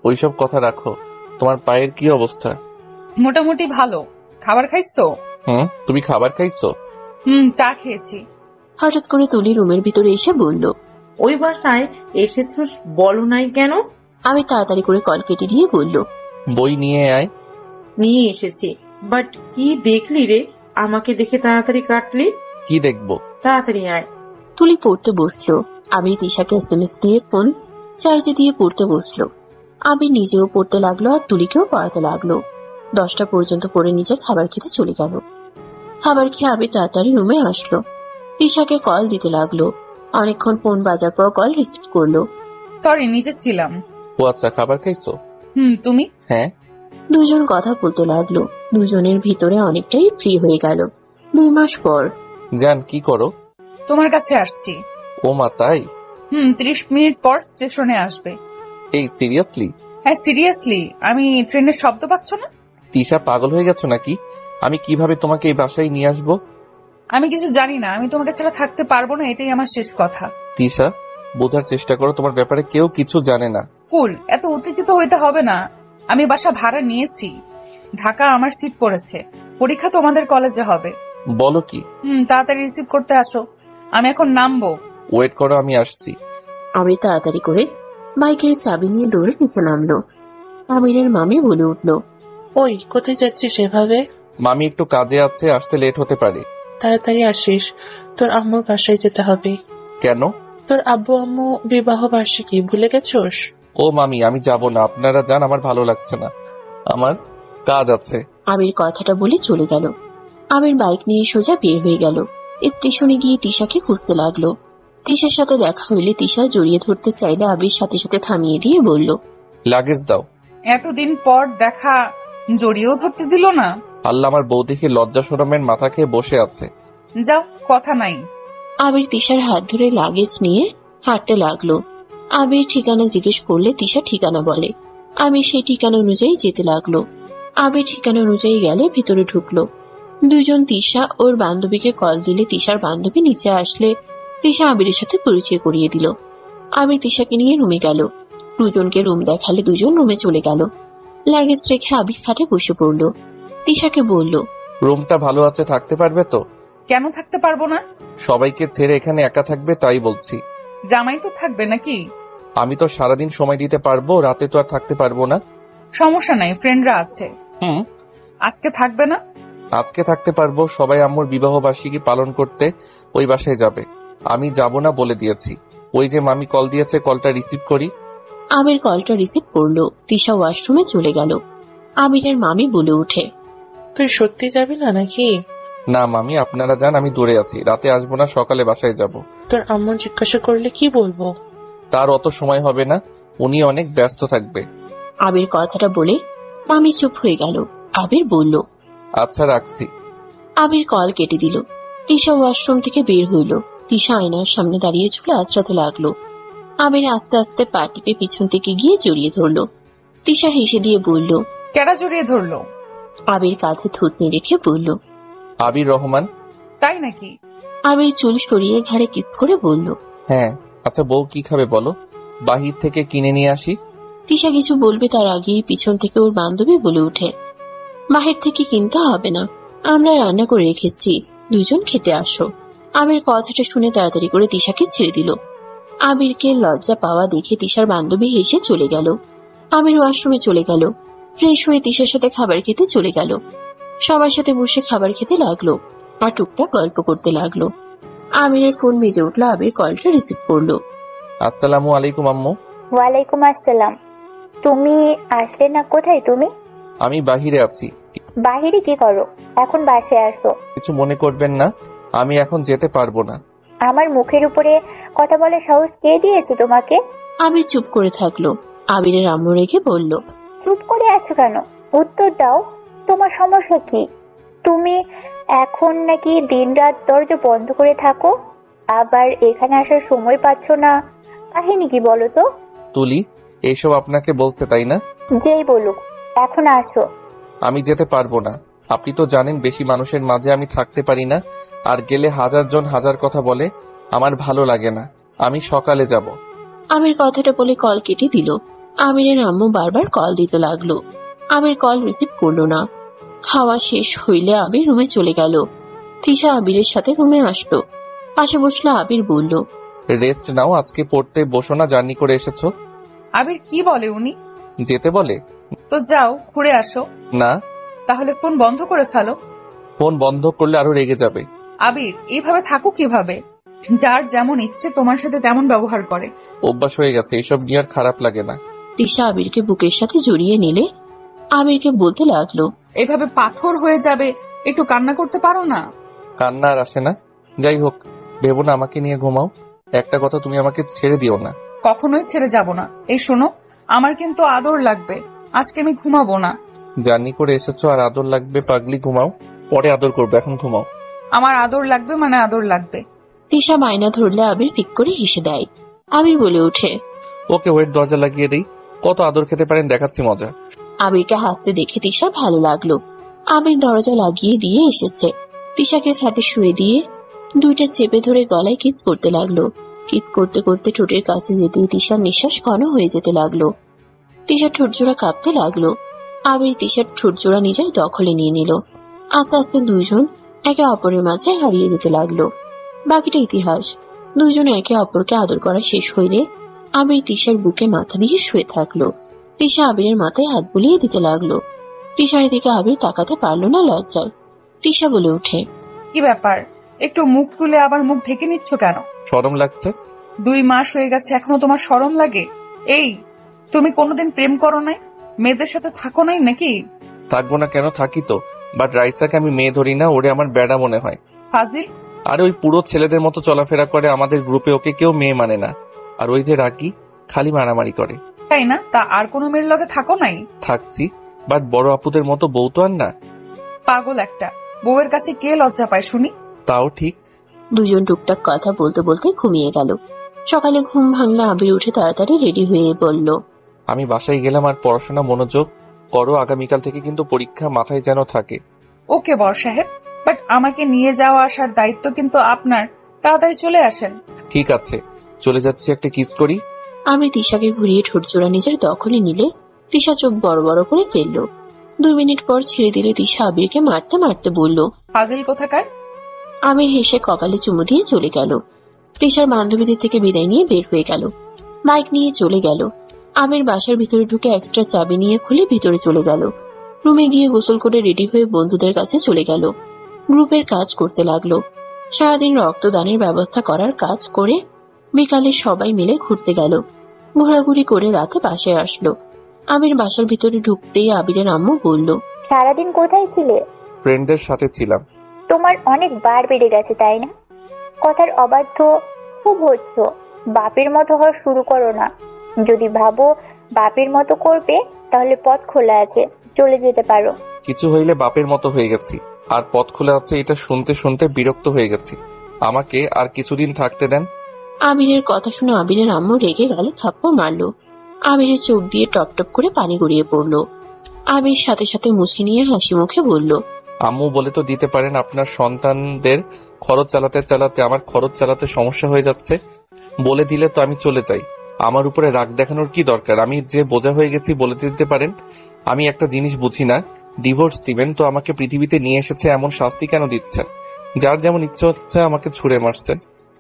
ওইসব কথা রাখো। তোমার পায়ের কি অবস্থা? মোটামুটি ভালো। খাবার খাইছো? তুমি খাবার খাইছো? চা খেয়েছি। হঠাৎ করে তুলি রুমের ভিতরে এসে বলল, ওই বাসায় এসেছো বলো নাই কেন? আমি তাড়াতাড়ি করে কল কেটে দিয়ে বলল, বই নিয়ে আয়। নিয়ে এসেছি, বাট কি দেখলি রে? আমাকে দেখে তাড়াতাড়ি কাটলি। কি দেখবো? তাড়াতাড়ি আয়। তুলি পড়তে বসলো। আবির তিশাকে SMS দিয়ে ফোন চার্জে দিয়ে পড়তে বসলো। আবির নিজেও পড়তে লাগলো আর তুলিকেও পড়াতে লাগলো। 10টা পর্যন্ত পড়ে নিজে খাবার খেতে চলে গেল। খাবার খেয়ে আবির তাড়াতাড়ি রুমে আসলো। তিশাকে কল দিতে লাগলো। অনেকক্ষণ ফোন বাজার পর কল রিসিভ করলো। সরি, নিচে ছিলাম। ও আচ্ছা, খাবার খাইছো? তুমি? হ্যাঁ। দুজন কথা বলতে লাগলো। দুজনের ভিতরে অনেকটাই ফ্রি হয়ে গেল। 2 মাস পর। জান, কি করো? তোমার কাছে আসছি। ও মা, তাই? 30 মিনিট পর স্টেশনে আসবে। এই সিরিয়াসলি? হ্যাঁ সিরিয়াসলি। আমি ট্রেনের শব্দ পাচ্ছ না? তিশা, পাগল হয়ে গেছো নাকি? আমি কিভাবে তোমাকে এই বাসায় নিয়ে আসবো? আমি কিছু জানি না। আমি তোমাকে ছাড়া থাকতে পারবো না, এটাই আমার শেষ কথা। তিশা, বোঝার চেষ্টা করো, তোমার ব্যাপারে কেউ কিছু জানে না। কুল, এত উত্তেজিত হইতে হবে না। আমি বাসা ভাড়া নিয়েছি। ঢাকা আমার সিট পড়েছে। পরীক্ষা তোমাদের কলেজে হবে। বলো কি? তাড়াতাড়ি রিসিভ করতে আসো। আমি এখন নামবো। ওয়েট করো, আমি আসছি। আমি তাড়াতাড়ি করে বাইকের চাবি নিয়ে দৌড়ে নিচে নামলো। আমিরের মামি বলে উঠলো, ওই কোথায় যাচ্ছিস এভাবে? মামি একটু কাজে আছে, আসতে লেট হতে পারে। তাড়াতাড়ি আসিস, তোর আম্মুর বাসায় যেতে হবে। কেন? তোর আব্বু আম্মু বিবাহ বার্ষিকী ভুলে গেছোস? ও মামি, আমি যাব না, আপনারা যান, আমার ভালো লাগছে না, আমার কাজ আছে। আমির কথাটা বলে চলে গেল। আমির বাইক নিয়ে সোজা বের হয়ে গেল। স্টেশনে গিয়ে তিশাকে খুঁজতে লাগলো। তিশার সাথে দেখা হইলে তিশা জড়িয়ে ধরতে চাইলে আবির সাথে সাথে থামিয়ে দিয়ে বলল, লাগেজ দাও। এতদিন পর দেখা, জড়িয়েও ধরতে দিল না। আল্লাহ, আমার বউ দেখে লজ্জা শরমের মাথা খেয়ে বসে আছে। যাও, কথা নাই। আবির তিশার হাত ধরে লাগেজ নিয়ে হাঁটতে লাগলো। আবির ঠিকানা জিজ্ঞেস করলে তিশা ঠিকানা বলে। আবির সেই ঠিকানা অনুযায়ী যেতে লাগলো। আবির ঠিকানা অনুযায়ী গেলে ভিতরে ঢুকলো। দুজন তিশা ওর বান্ধবীকে কল দিলে তিশার বান্ধবী নিচে আসলে তিশা আবিরের সাথে পরিচয় করিয়ে দিল। আবির তিশাকে নিয়ে রুমে গেল। দুজনকে রুম দেখালে দুজন রুমে চলে গেল। লাগেজ রেখে আবির খাটে বসে পড়লো। তিশাকে বলল, রুমটা ভালো আছে, থাকতে পারবে তো? কেন থাকতে পারবো না? সবাইকে ছেড়ে এখানে একা থাকবে তাই বলছি। জামাই তো থাকবে নাকি? আমি তো সারাদিন সময় দিতে পারবো, রাতে তো আর থাকতে পারবো না। সমস্যা নাই, ফ্রেন্ডরা আছে। আজকে থাকবে না? আজকে থাকতে পারবো। সবাই আম্মুর বিবাহ বার্ষিকী পালন করতে ওই বাসায় যাবে, আমি যাব না বলে দিয়েছি। ওই যে মামি কল দিয়েছে, কলটা রিসিভ করি। আবির কলটা রিসিভ করলো। তিশা ওয়াশরুমে চলে গেল। আবিরের মামি বলে উঠে, তুই সত্যি যাবি না নাকি? না মামি, আপনারা যান, আমি দূরে আছি, রাতে আসবো না, সকালে বাসায় যাব। তোর আম্মু জিজ্ঞাসা করলে কি বলবো? তার অত সময় হবে না, উনি অনেক ব্যস্ত থাকবে। আবির কথাটা বলে মামি চুপ হয়ে গেল। আবির বলল, আচ্ছা রাখছি। আবির কল কেটে দিল। তিশা ওয়াশরুম থেকে বের হইল। তিশা আয়নার সামনে দাঁড়িয়ে চুল আঁচড়াতে লাগলো। আবির আস্তে আস্তে পা টিপে পিছন থেকে গিয়ে জড়িয়ে ধরলো। তিশা হেসে দিয়ে বলল, কেডা জড়িয়ে ধরলো? আবির কাঁধে থুতনি রেখে বলল, আবির রহমান। তাই নাকি? আবির চুল সরিয়ে ঘাড়ে কিস করে বলল, হ্যাঁ। আচ্ছা বউ কি খাবে বলো, বাহির থেকে কিনে নিয়ে আসি। তিশা কিছু বলবে তার আগেই পিছন থেকে ওর বান্ধবী বলে উঠে, বাহির থেকে কিনতে হবে না, আমরা রান্না করে রেখেছি, দুজন খেতে আসো। আবির কথাটা শুনে তাড়াতাড়ি করে তিশাকে ছেড়ে দিল। আবিরকে লজ্জা পাওয়া দেখে তিশার বান্ধবী হেসে চলে গেল। আবির ওয়াশরুমে চলে গেল। ফ্রেশ হয়ে তিশার সাথে খাবার খেতে চলে গেল। সবার সাথে বসে খাবার খেতে লাগলো আর টুকটাক গল্প করতে লাগলো। আবিরের ফোন বেজে উঠলো। আবির কলটা রিসিভ করলো। আসসালামু আলাইকুম আম্মু। ওয়ালাইকুম আসসালাম। তুমি আসলে না? কোথায় তুমি? আমি বাহিরে আছি। বাহিরে কি করো? এখন বাসায় আসো। কিছু মনে করবেন না, আমি এখন যেতে পারবো না। আমার মুখের উপরে কথা বলার সাহস কে দিয়েছে তোমাকে? আবির চুপ করে থাকলো। আবিরের আম্মু রেগে বলল, চুপ করে আছো কেন? উত্তর দাও, তোমার সমস্যা কি? তুমি এখন নাকি দিনরাত দরজা বন্ধ করে থাকো, আবার এখানে আসার সময় পাচ্ছ না। কাহিনী কি বলো তো? তুলি, এইসব আপনাকে বলতে, তাই না? যেই বলুক, এখন আসো। আমি যেতে পারবো না। আপনি তো জানেন বেশি মানুষের মাঝে আমি থাকতে পারি না, আর গেলে হাজার জন হাজার কথা বলে, আমার ভালো লাগে না। আমি সকালে যাব। আবির কথাটা বলে কল কেটে দিল। আবিরের আম্মু বারবার কল দিতে লাগলো। আবির কল রিসিভ করলো না। খাওয়া শেষ হইলে আবির রুমে চলে গেল। তিশা আবিরের সাথে রুমে আসলো। পাশে বসলো। আবির বলল, রেস্ট নাও, আজকে পড়তে বসো না, জার্নি করে এসেছো। আবির কি বলে উনি? যেতে বলে। তো যাও, ঘুরে আসো। না। তাহলে ফোন বন্ধ করে ফেলো। ফোন বন্ধ করলে আরো রেগে যাবে। আবির, এইভাবে থাকো কিভাবে? যার যেমন ইচ্ছে তোমার সাথে তেমন ব্যবহার করে। অভ্যাস হয়ে গেছে, এসব নিয়ে আর খারাপ লাগে না। তিশা আবিরকে বুকের সাথে জড়িয়ে নিলে আবিরকে বলতে লাগলো, এভাবে পাথর হয়ে যাবে, একটু কান্না করতে পারো না? কান্না আর আসে না। যাই হোক, ভেবো না আমাকে নিয়ে ঘুমাও। একটা কথা, তুমি আমাকে ছেড়ে দিও না। কখনোই ছেড়ে যাব না। এই শোনো, আমার কিন্তু আদর লাগবে। আজকে আমি ঘুমাবো না। জার্নি করে এসেছো আর আদর লাগবে? পাগলি, ঘুমাও, পরে আদর করবে, এখন ঘুমাও। আমার আদর লাগবে মানে আদর লাগবে। তিশা বায়না ধরলে আবির পিক করে হেসে দেয়। আবির বলে ওঠে, ওকে ওয়েট, দরজা লাগিয়ে দেই। কত আদর খেতে পারেন দেখাচ্ছি মজা। আবিরকে হাসতে দেখে তিশার ভালো লাগলো। আবির দরজা লাগিয়ে দিয়ে এসেছে। তিশাকে খাটে শুয়ে দিয়ে দুইটা চেপে ধরে গলায় কিস করতে লাগলো। কিস করতে করতে ঠোঁটের কাছে যেতেই তিশার নিঃশ্বাস ঘন হয়ে যেতে লাগলো। তিশার ঠোঁটজোড়া কাঁপতে লাগলো। আবির তিশার ঠোঁটজোড়া নিজের দখলে নিয়ে নিল। আস্তে আস্তে দুইজন একে অপরের মাঝে হারিয়ে যেতে লাগলো। বাকিটা ইতিহাস। দুইজন একে অপরকে আদর করা শেষ হইলে আবির তিশার বুকে মাথা দিয়ে শুয়ে থাকলো। তিশা আবিরের মাথায় হাত বুলিয়ে দিতে লাগলো। তিশার দিকে আবির তাকাতে পারলো না লজ্জায়। তিশা বলে ওঠে, কি ব্যাপার? একটু মুখ তুলে আবার মুখ ঢেকে নিচ্ছ কেন? শরম লাগছে। 2 মাস হয়ে গেছে, এখনো তোমার শরম লাগে? এই, তুমি কোনোদিন প্রেম করো নাই? মেয়েদের সাথে থাকো নাই নাকি? থাকবো না কেন, থাকি তো। বাট রাইসাকে আমি মেয়ে ধরি না, ওরে আমার বেড়া মনে হয়। ফাজিল। আরে ওই পুরো ছেলেদের মতো চলাফেরা করে, আমাদের গ্রুপে ওকে কেউ মেয়ে মানে না। আর ওই যে রাগি, খালি মারামারি করে। তাই না? তা আর কোনো মেয়ের লগে থাকো নাই? থাকছি, বাট বড় আপুদের মতো বউ তো আর না। পাগল একটা। বউয়ের কাছে কে লজ্জা পায় শুনি? তাও ঠিক। দুজন টুকটাক কথা বলতে বলতে ঘুমিয়ে গেল। সকালে ঘুম ভাঙলে আবির উঠে তাড়াতাড়ি রেডি হয়ে বলল, আমি বাসায় গেলাম, আর পড়াশোনা মনোযোগ করো। আগামীকাল থেকে কিন্তু পরীক্ষা, মাথায় যেন থাকে। ওকে বর সাহেব, বাট আমাকে নিয়ে যাওয়া আসার দায়িত্ব কিন্তু আপনার। তাড়াতাড়ি চলে আসেন। ঠিক আছে, চলে যাচ্ছি, একটা কিস করি। আমি তিশাকে ঘুরিয়ে ঠোঁটজোড়া নিজের দখলে নিলে তিশা চোখ বড় বড় করে ফেললো। 2 মিনিট পর ছেড়ে দিলে তিশা আবিরকে মারতে মারতে বলল, পাগল কোথাকার। আবির হেসে কপালে চুমু দিয়ে চলে গেল। তিশার বান্ধবীদের থেকে বিদায় নিয়ে বের হয়ে গেল। বাইক নিয়ে চলে গেল। আবির বাসার ভিতরে ঢুকে এক্সট্রা চাবি নিয়ে খুলে ভিতরে চলে গেল। রুমে গিয়ে গোসল করে রেডি হয়ে বন্ধুদের কাছে চলে গেল। গ্রুপের কাজ করতে লাগলো। সারাদিন রক্তদানের ব্যবস্থা করার কাজ করে বিকালে সবাই মিলে ঘুরতে গেল। ঘোরাঘুরি করে রাতে বাসায় আসলো। আবির বাসার ভিতরে ঢুকতেই আবিরের আম্মু বলল, সারাদিন কোথায় ছিলে? ফ্রেন্ডদের সাথে ছিলাম। তোমার অনেক বার বেড়ে গেছে তাই না? কথার অবাধ্য খুব হচ্ছ। বাপের মতো হওয়া শুরু করো না। যদি ভাবো বাপের মতো করবে, তাহলে পথ খোলা আছে, চলে যেতে পারো। কিছু হইলে বাপের মতো হয়ে গেছি, আর পথ খোলা আছে এটা শুনতে শুনতে বিরক্ত হয়ে গেছি। আমাকে আর কিছুদিন থাকতে দেন। আবিরের কথা শুনে আবিরের আম্মু রেগে গালে থাপ্পড় মারলো। আবিরের চোখ দিয়ে টপ টপ করে পানি গড়িয়ে পড়লো। আবির সাথে সাথে মুছে নিয়ে হাসি মুখে বলল, আম্মু বলে তো দিতে পারেন, আপনার সন্তানদের খরচ চালাতে চালাতে আমার খরচ চালাতে সমস্যা হয়ে যাচ্ছে। বলে দিলে তো আমি চলে যাই। আমার উপরে রাগ দেখানোর কি দরকার? আমি যে বোঝা হয়ে গেছি বলে দিতে পারেন। আমি একটা জিনিস বুঝি না, ডিভোর্স দিবেন তো আমাকে পৃথিবীতে নিয়ে এসেছে, এমন শাস্তি কেন দিচ্ছেন? যার যেমন ইচ্ছে হচ্ছে আমাকে ছুঁড়ে মারছেন।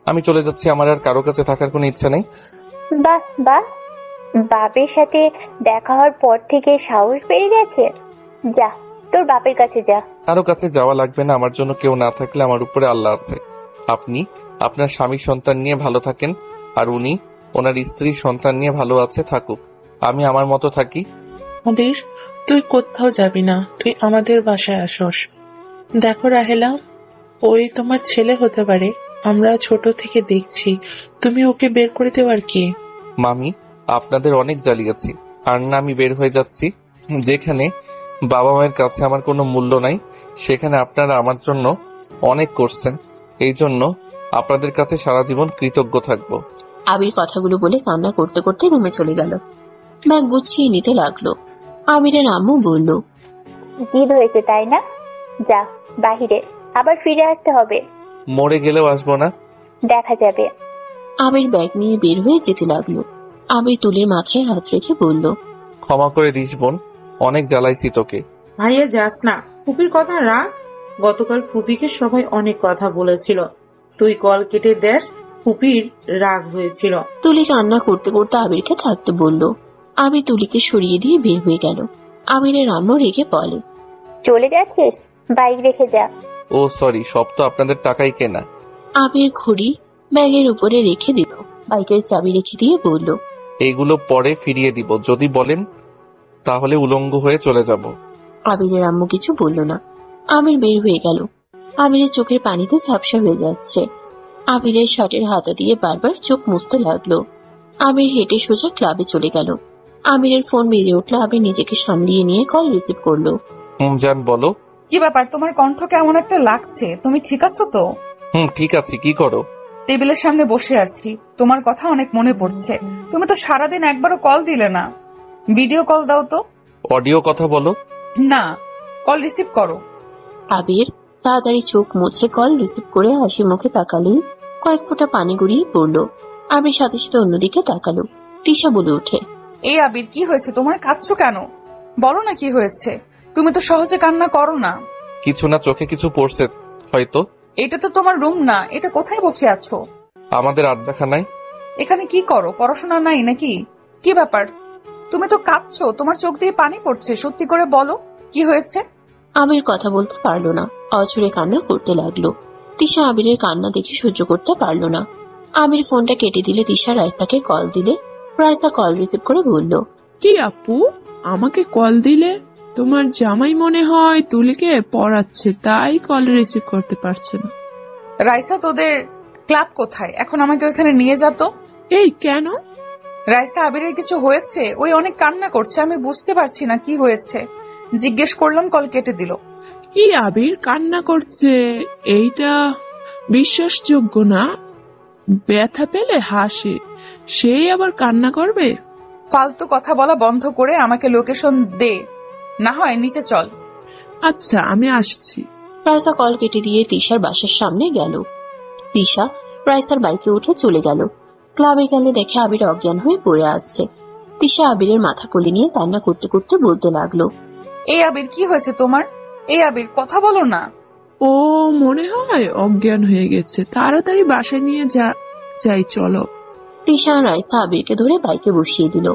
আমি চলে যাচ্ছি, আমার আর কারো কাছে থাকার কোনো ইচ্ছা নেই। বাহ বাহ, বাপের সাথে দেখা হওয়ার পর থেকে সাহস বেড়ে গেছে। যা, তোর বাপের কাছে যা। কারো কাছে যাওয়া লাগবে না, আমার জন্য কেউ না থাকলে আমার উপরে আল্লাহ আছে। আপনি আপনার স্বামী সন্তান নিয়ে ভালো থাকেন, আর উনি ওনার স্ত্রী সন্তান নিয়ে ভালো আছে, থাকুক। আমি আমার মতো থাকি। আমাদের তুই কোথাও যাবি না, তুই আমাদের বাসায় আসোস। দেখো রাহেলা, ওই তোমার ছেলে হতে পারে, আমরা ছোট থেকে দেখছি। তুমি ওকে বের করে দেওয়ার কি? মামি, আপনাদের অনেক জ্বালিয়েছি, আর না আমি বের হয়ে যাচ্ছি। যেখানে বাবা মায়ের কাছে আমার কোনো মূল্য নাই, সেখানে আপনারা আমার জন্য অনেক করছেন। এই জন্য আপনাদের কাছে সারা জীবন কৃতজ্ঞ থাকবো। আবির কথাগুলো বলে কান্না করতে করতে রুমে চলে গেল। ব্যাগ গুছিয়ে নিতে লাগলো। আবিরের আম্মু বলল, জিদ হয়েছে তাই না? যা বাহিরে, আবার ফিরে আসতে হবে। মরে গেলেও আসবো না। দেখা যাবে। আবির ব্যাগ নিয়ে বের হয়ে যেতে লাগলো। আবির তুলির মাথায় হাত রেখে বলল, ক্ষমা করে দিস বোন, অনেক জ্বালাইছি তোকে। ভাইয়া যাস না, ফুপির কথা রাখ। গতকাল ফুপিকে সবাই অনেক কথা বলেছিল, তুই কল কেটে দেস, ফুপির রাগ হয়েছিল। তুলি কান্না করতে করতে আবিরকে থাকতে বলল। আবির তুলিকে সরিয়ে দিয়ে বের হয়ে গেল। আবিরের আম্মু রেগে বলে, চলে যাচ্ছিস? বাইক রেখে যা। ও সরি, সব তো আপনাদের টাকাই কেনা। আবির ঘড়ি ব্যাগের উপরে রেখে দিল, বাইকের চাবি রেখে দিয়ে বলল, এইগুলো পরে ফিরিয়ে দিব, যদি বলেন তাহলে উলঙ্গ হয়ে চলে যাব। আবিরের আম্মু কিছু বলল না। আবির বের হয়ে গেল। আবিরের চোখের পানিতে ঝাপসা হয়ে যাচ্ছে। আবিরের শার্টের হাতা দিয়ে বারবার চোখ মুছতে লাগলো। আবির হেঁটে সোজা ক্লাবে চলে গেল। আবিরের ফোন বেজে উঠলো। আবির নিজেকে সামলিয়ে নিয়ে কল রিসিভ করলো। জান বলো। কি ব্যাপার, তোমার কণ্ঠ কেমন একটা লাগছে? তুমি ঠিক আছো তো? ঠিক আছে। কি করো? টেবিলের সামনে বসে আছি, তোমার কথা অনেক মনে পড়ছে। তুমি তো সারাদিন একবারও কল দিলে না। ভিডিও কল দাও তো। অডিও কথা বলো না, কল রিসিভ করো। আবির তাড়াতাড়ি চোখ মুছে কল রিসিভ করে হাসি মুখে তাকালেই কয়েক ফোঁটা পানি গড়িয়ে পড়লো। আবির সাথে সাথে অন্যদিকে তাকালো। তিশা বলে ওঠে, এই আবির, কি হয়েছে তোমার? কাঁদছো কেন? বলো না কি হয়েছে। তুমি তো সহজে কান্না করো না। কিছু না, চোখে কিছু পড়ছে হয়তো। এটা তো তোমার রুম না, এটা কোথায় বসে আছো? আমাদের আড্ডাখানায়। এখানে কি করো? পড়াশোনা নাই নাকি? কি ব্যাপার, তুমি তো কাঁদছো, তোমার চোখ দিয়ে পানি পড়ছে। সত্যি করে বলো, কি হয়েছে? আবির কথা বলতে পারলো না, অঝরে কান্না করতে লাগলো। তিশা আবিরের কান্না দেখে সহ্য করতে পারলো না। আবির ফোনটা কেটে দিলে তিশা রাইসাকে কল দিলে। রাইসা কল রিসিভ করে বলল, কি আপু, আমাকে কল দিলে? তোমার জামাই মনে হয় তুলিকে পড়াচ্ছে, তাই কল রিসিভ করতে পারছে না। রাইসা, তোদের ক্লাব কোথায়? এখন আমাকে ওখানে নিয়ে যেত। এই কেন? রাইসা, আবিরের কিছু হয়েছে? ওই অনেক কান্না করছে, আমি বুঝতে পারছি না কি হয়েছে। জিজ্ঞেস করলাম, কল কেটে দিল। কি আবির কান্না করছে? এইটা বিশ্বাসযোগ্য না। ব্যথা পেলে হাসে, সেই আবার কান্না করবে? ফালতু কথা বলা বন্ধ করে আমাকে লোকেশন দে, না হয় নিচে চল। আচ্ছা, আমি আসছি। রাইসা কল কেটে দিয়ে তিশার বাসার সামনে গেল। তিশা রাইসার বাইকে উঠে চলে গেল। ক্লাবে গেলে দেখে আবির অজ্ঞান হয়ে পড়ে আছে। তিশা আবিরের মাথা কোলে নিয়ে কান্না করতে করতে বলতে লাগলো, এই আবির, কি হয়েছে তোমার? এই আবির, কথা বলো না। ও মনে হয় অজ্ঞান হয়ে গেছে, তাড়াতাড়ি বাসায় নিয়ে যাই চলো। তিশা আর রাইসা আবিরকে ধরে বাইকে বসিয়ে দিল।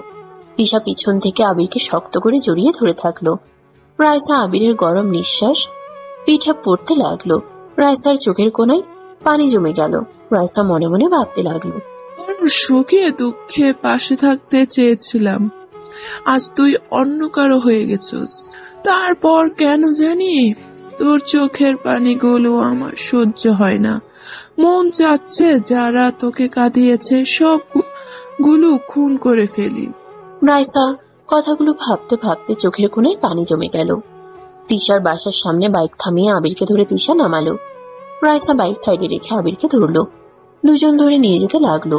তিশা পিছন থেকে আবিরকে শক্ত করে জড়িয়ে ধরে থাকলো। রাইসা আবিরের গরম নিঃশ্বাস পিঠে পড়তে লাগলো। রাইসার চোখের কোনায় পানি জমে গেল। রাইসা মনে মনে ভাবতে লাগলো, তোর সুখে দুঃখে পাশে থাকতে চেয়েছিলাম, আজ তুই অন্য কারো হয়ে গেছিস। তারপর কেন জানি তোর চোখের পানিগুলো আমার সহ্য হয় না। মন চাচ্ছে যারা তোকে কাঁদিয়েছে সবগুলো খুন করে ফেলি। রাইসা কথাগুলো ভাবতে ভাবতে চোখের কোনায় পানি জমে গেল। তিশার বাসার সামনে বাইক থামিয়ে আবিরকে ধরে তিশা নামালো। রাইসা বাইক সাইডে রেখে আবিরকে ধরলো। দুজন ধরে নিয়ে যেতে লাগলো।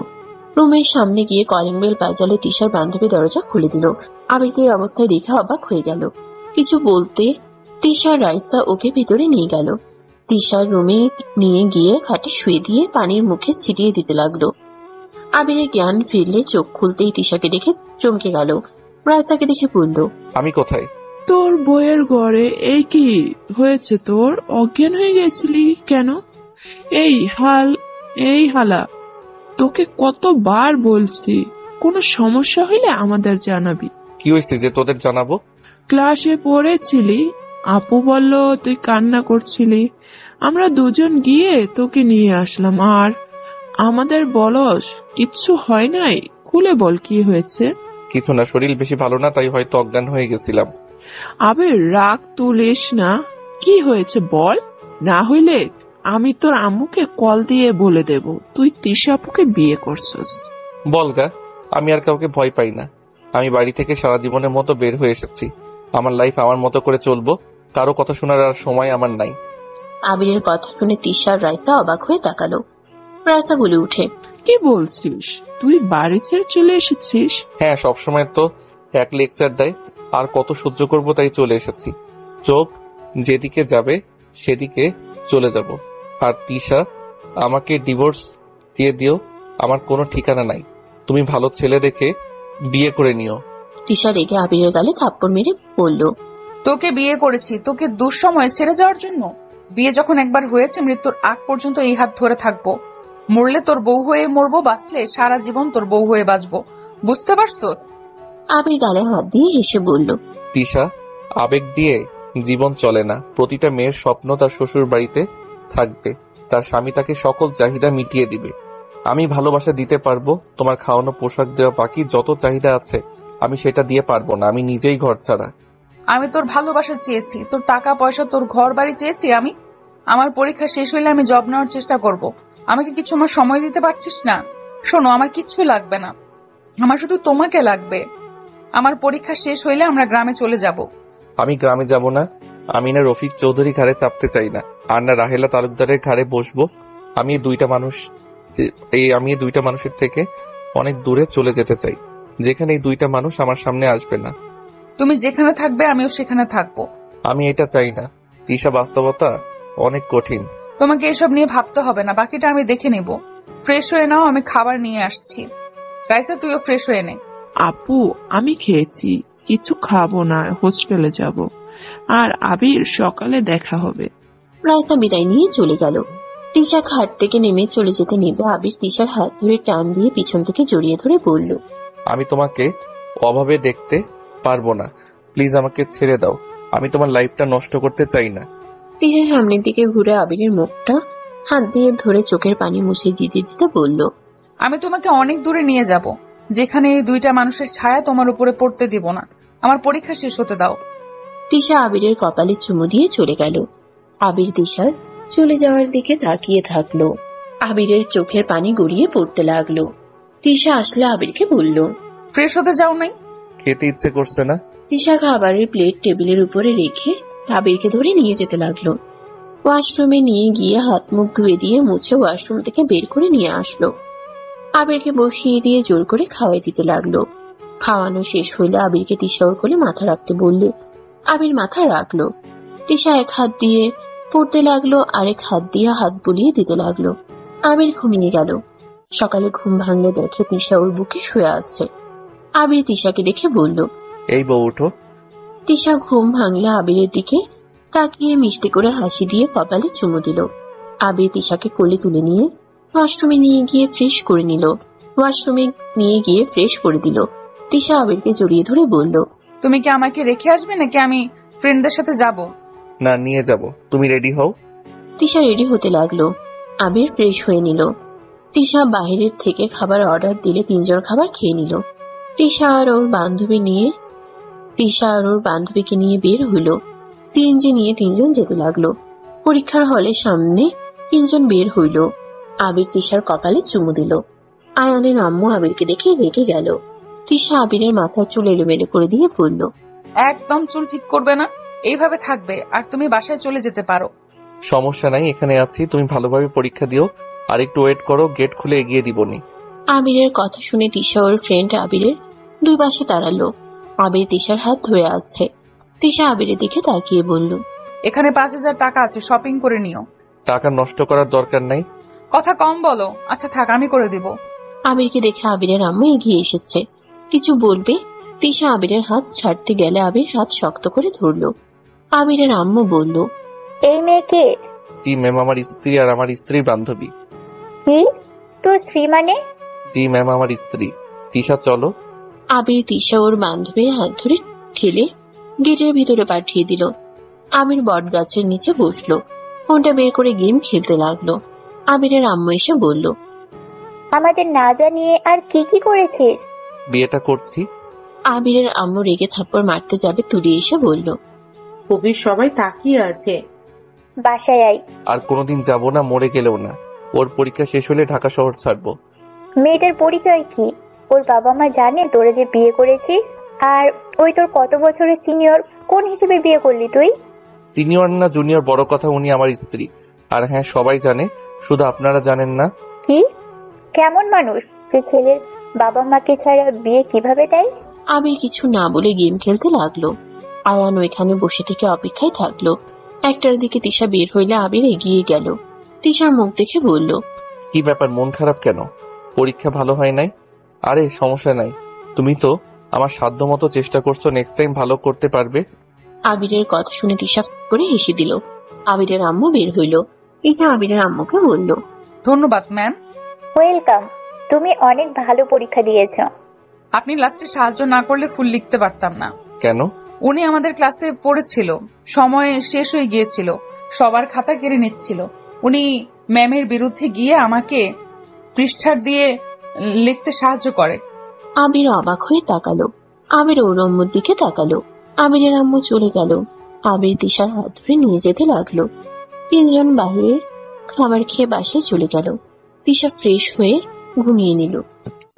রুমের সামনে গিয়ে কলিং বেল বাজালে তিশার বান্ধবী দরজা খুলে দিল। আবিরকে এই অবস্থায় দেখে অবাক হয়ে গেল। কিছু বলতে তিশা রাইসা ওকে ভিতরে নিয়ে গেল। তিশার রুমে নিয়ে গিয়ে খাটে শুয়ে দিয়ে পানির মুখে ছিটিয়ে দিতে লাগলো। আবিরের জ্ঞান ফিরলে চোখ খুলতেই তিশাকে দেখে চমকে গেল। রাইসাকে দেখে বলল, আমি কোথায়? তোর বইয়ের ঘরে। এই কি হয়েছে তোর? অজ্ঞান হয়ে গেছিলি কেন? এই হালা, তোকে কতবার বলছি, কোনো সমস্যা হইলে আমাদের জানাবি। কি হয়েছে যে তোদের জানাবো? ক্লাসে পড়েছিলি, আপু বলল তুই কান্না করছিলি, আমরা দুজন গিয়ে তোকে নিয়ে আসলাম। আর আমাদের বলস কিচ্ছু হয় নাই, খুলে বল কি হয়েছে। কিছু না, শরীর বেশি ভালো না, তাই হয়তো অজ্ঞান হয়ে গেছিলাম। আবে রাগ তুলিস না, কি হয়েছে বল, না হইলে আমি তোর আম্মুকে কল দিয়ে বলে দেব তুই তিশা আপুকে বিয়ে করছস। বলগা, আমি আর কাউকে ভয় পাই না। আমি বাড়ি থেকে সারা জীবনের মতো বের হয়ে এসেছি। আমার লাইফ আমার মতো করে চলবো, কারো কথা শোনার আর সময় আমার নাই। আবিরের কথা শুনে তিশা আর রাইসা অবাক হয়ে তাকালো। রাইসা বলে উঠে, কি বলছিস, তুই বাড়ি ছেড়ে চলে এসেছিস? হ্যাঁ, সবসময় তো এক লেকচার দেয়, আর কত সহ্য করবো, তাই চলে এসেছি। চোখ যেদিকে যাবে সেদিকে চলে যাব। আর তিশা, আমাকে ডিভোর্স দিয়ে দিও, আমার কোনো ঠিকানা নাই। তুমি ভালো ছেলে দেখে বিয়ে করে নিও। তিশা রেগে আবিরের গালে থাপ্পড় মেরে বলল, তোকে বিয়ে করেছি তোকে দুঃসময়ে ছেড়ে যাওয়ার জন্য? বিয়ে যখন একবার হয়েছে, মৃত্যুর আগ পর্যন্ত এই হাত ধরে থাকবো। মরলে তোর বউ হয়ে মরবো, বাঁচলে সারা জীবন তোর বউ হয়ে বাঁচবো, বুঝতে পারছো? আবির গালে হাত দিয়ে হেসে বলল, তিশা, আবেগ দিয়ে জীবন চলে না। প্রতিটা মেয়ের স্বপ্ন তার শ্বশুর বাড়িতে থাকবে, তার স্বামী তাকে সকল চাহিদা মিটিয়ে দিবে। আমি ভালোবাসা দিতে পারবো, তোমার খাওয়ানো, পোশাক দেওয়া, বাকি যত চাহিদা আছে আমি সেটা দিয়ে পারবো না। আমি নিজেই ঘর ছাড়া। আমি তোর ভালোবাসা চেয়েছি, তোর টাকা পয়সা, তোর ঘর বাড়ি চেয়েছি। আমি আমার পরীক্ষা শেষ হইলে আমি জব নেওয়ার চেষ্টা করব। আমাকে কিছু আমার সময় দিতে পারছিস না? শোনো, আমার কিচ্ছু লাগবে না, আমার শুধু তোমাকে লাগবে। আমার পরীক্ষা শেষ হইলে আমরা গ্রামে চলে যাব। আমি গ্রামে যাব না। আমি না রফিক চৌধুরী ঘাড়ে চাপতে চাই না, আর না রাহেলা তালুকদারের ঘাড়ে বসবো। আমি এই দুইটা মানুষের থেকে অনেক দূরে চলে যেতে চাই, যেখানে এই দুইটা মানুষ আমার সামনে আসবে না। তুমি যেখানে থাকবে আমিও সেখানে থাকবো। আমি এটা চাই না তিশা, বাস্তবতা অনেক কঠিন। তোমাকে এসব নিয়ে ভাবতে হবে না, বাকিটা আমি দেখে নেব। ফ্রেশ হয়ে নাও, আমি খাবার নিয়ে আসছি। রাইসা, তুইও ফ্রেশ হয়ে নে। আপু, আমি খেয়েছি, কিছু খাবো না, হোস্টেলে যাব। আর আবির, সকালে দেখা হবে। রাইসা বিদায় নিয়ে চলে গেল। তিশা খাট থেকে নেমে চলে যেতে নেবে আবির তিশার হাত ধরে টান দিয়ে পিছন থেকে জড়িয়ে ধরে বলল, আমি তোমাকে অভাবে দেখতে পারবো না, প্লিজ আমাকে ছেড়ে দাও। আমি তোমার লাইফটা নষ্ট করতে চাই না। তিশা সামনের দিকে ঘুরে আবিরের মুখটা হাত দিয়ে ধরে চোখের পানি মুছে দিতে দিতে বলল, আমি তোমাকে অনেক দূরে নিয়ে যাব, যেখানে এই দুইটা মানুষের ছায়া তোমার উপরে পড়তে দিব না। আমার পরীক্ষা শেষ হতে দাও। তিশা আবিরের কপালে চুমু দিয়ে চলে গেল। আবির তিশার চলে যাওয়ার দিকে তাকিয়ে থাকলো। আবিরের চোখের পানি গড়িয়ে পড়তে লাগলো। তিশা আসলে আবিরকে বলল, ফ্রেশ হতে যাও নাই? খেতে ইচ্ছে করছে না। তিশা খাবারের প্লেট টেবিলের উপরে রেখে আবিরকে ধরে নিয়ে যেতে লাগলো। ওয়াশরুমে নিয়ে গিয়ে হাত মুখ ধুয়ে দিয়ে মুছে ওয়াশরুম থেকে বের করে নিয়ে আসলো। আবিরকে বসিয়ে দিয়ে জোর করে খাওয়াই দিতে লাগলো। খাওয়ানো শেষ হইলে আবিরকে তিশা ওর কোলে মাথা রাখতে বললে আবির মাথা রাখলো। তিশা এক হাত দিয়ে পড়তে লাগলো, আরেক হাত দিয়ে হাত বুলিয়ে দিতে লাগলো। আবির ঘুমিয়ে গেল। সকালে ঘুম ভাঙলে দেখে তিশা ওর বুকে শুয়ে আছে। আবির তিশাকে দেখে বলল, এই বউ, উঠো। তিশা ঘুম ভাঙলে আবিরের দিকে তাকিয়ে মিষ্টি করে হাসি দিয়ে কপালে চুমু দিল। আবির তিশাকে কোলে তুলে নিয়ে ওয়াশরুমে নিয়ে গিয়ে ফ্রেশ করে দিল। তিশা আবিরকে জড়িয়ে ধরে বলল, তুমি কি আমাকে রেখে আসবে নাকি আমি ফ্রেন্ডদের সাথে যাব? না, নিয়ে যাব। তুমি রেডি হও। তিশা রেডি হতে লাগলো। আবির ফ্রেশ হয়ে নিল। তিশা বাইরের থেকে খাবার অর্ডার দিলে 3 জন খাবার খেয়ে নিল। তিশা আর ওর বান্ধবীকে নিয়ে বের হইল। সিএনজি নিয়ে 3 জন যেতে লাগলো। পরীক্ষার হলের সামনে 3 জন বের হইল। আবির তিশার কপালে চুমু দিল। আয়ানের আম্মু আবিরকে দেখে রেগে গেল। তিশা আবিরের মাথার চুল এলোমেলো করে দিয়ে বলল, একদম চুল ঠিক করবে না, এইভাবে থাকবে, আর তুমি বাসায় চলে যেতে পারো। সমস্যা নাই, এখানে আছি। তুমি ভালোভাবে পরীক্ষা দিও, আর একটু ওয়েট করো, গেট খুলে এগিয়ে দিবনি। আবিরের কথা শুনে তিশা ওর ফ্রেন্ড আবিরের 2 পাশে দাঁড়ালো। আবির তিশার হাত ধরে আছে। তিশা আবিরের দিকে তাকিয়ে বলল, এখানে 5000 টাকা আছে, শপিং করে নিও। টাকা নষ্ট করার দরকার নাই। কথা কম বলো। আচ্ছা থাক, আমি করে দিব। আবিরকে দেখে আবিরের আম্মু এগিয়ে এসেছে। কিছু বলবে, তিশা আবিরের হাত ছাড়তে গেলে আবির হাত শক্ত করে ধরলো। আবিরের আম্মু বলল, এই মেয়েকে? জি ম্যাম, আমার স্ত্রী আর আমার স্ত্রীর বান্ধবী। কি? তোর স্ত্রী মানে? জি ম্যাম, আমার স্ত্রী। তিশা, চলো। আবির তিশা ওর বান্ধবীর হাত ধরে ঠেলে গেটের ভিতরে পাঠিয়ে দিল। আবির বট গাছের নিচে বসলো। ফোনটা বের করে গেম খেলতে লাগলো। আবিরের আম্মু এসে বলল, আমাদের না জানিয়ে আর কি কি করেছিস? বিয়েটা করছি। আবিরের আম্মু রেগে থাপ্পড় মারতে যাবে, তুলি এসে বলল, কবির সবাই তাকিয়ে আছে, বাসায় আই। আর কোনোদিন যাব না, মরে গেলেও না। ওর পরীক্ষা শেষ হলে ঢাকা শহর ছাড়বো। মেয়েটার পরিচয় কি? ওর বাবা মা জানে তোরা যে বিয়ে করেছিস? আর ওই তোর কত বছরের সিনিয়র, কোন হিসেবে বিয়ে করলি তুই? সিনিয়র না জুনিয়র বড় কথা, উনি আমার স্ত্রী। আর হ্যাঁ, সবাই জানে, শুধু আপনারা জানেন না। কি কেমন মানুষ তুই? ছেলের বাবা মাকে ছাড়া বিয়ে কিভাবে দেয়? আবির কিছু না বলে গেম খেলতে লাগলো। আয়ান ওইখানে বসে থেকে অপেক্ষায় থাকলো। একটার দিকে তিশা বের হইলে আবির এগিয়ে গেল। তিশার মুখ দেখে বলল, কি ব্যাপার, মন খারাপ কেন? পরীক্ষা ভালো হয় নাই? আরে সমস্যা নাই, তুমি তো আমার সাধ্য মতো চেষ্টা করছো, নেক্সট টাইম ভালো করতে পারবে। আবিরের কথা শুনে তিশা করে হেসে দিল। আবিরের আম্মু বের হইল। এটা আবিরের আম্মুকে বলল, ধন্যবাদ ম্যাম। ওয়েলকাম, তুমি অনেক ভালো পরীক্ষা দিয়েছো। আপনি লাস্টে সাহায্য না করলে ফুল লিখতে পারতাম না। কেন? উনি আমাদের ক্লাসে পড়েছিল, সময় শেষ হয়ে গিয়েছিল, সবার খাতা কেড়ে নিচ্ছিল। উনি ম্যামের বিরুদ্ধে গিয়ে আমাকে পৃষ্ঠার দিয়ে লিখতে সাহায্য করে। আবির অবাক হয়ে তাকালো। আবির ওর আম্মুর দিকে তাকালো। আবিরের আম্মু চলে গেল। আবির তিশার হাত ধরে নিয়ে যেতে লাগলো। তিনজন বাইরে খাবার খেয়ে বাসায় চলে গেল। তিশা ফ্রেশ হয়ে ঘুমিয়ে নিল।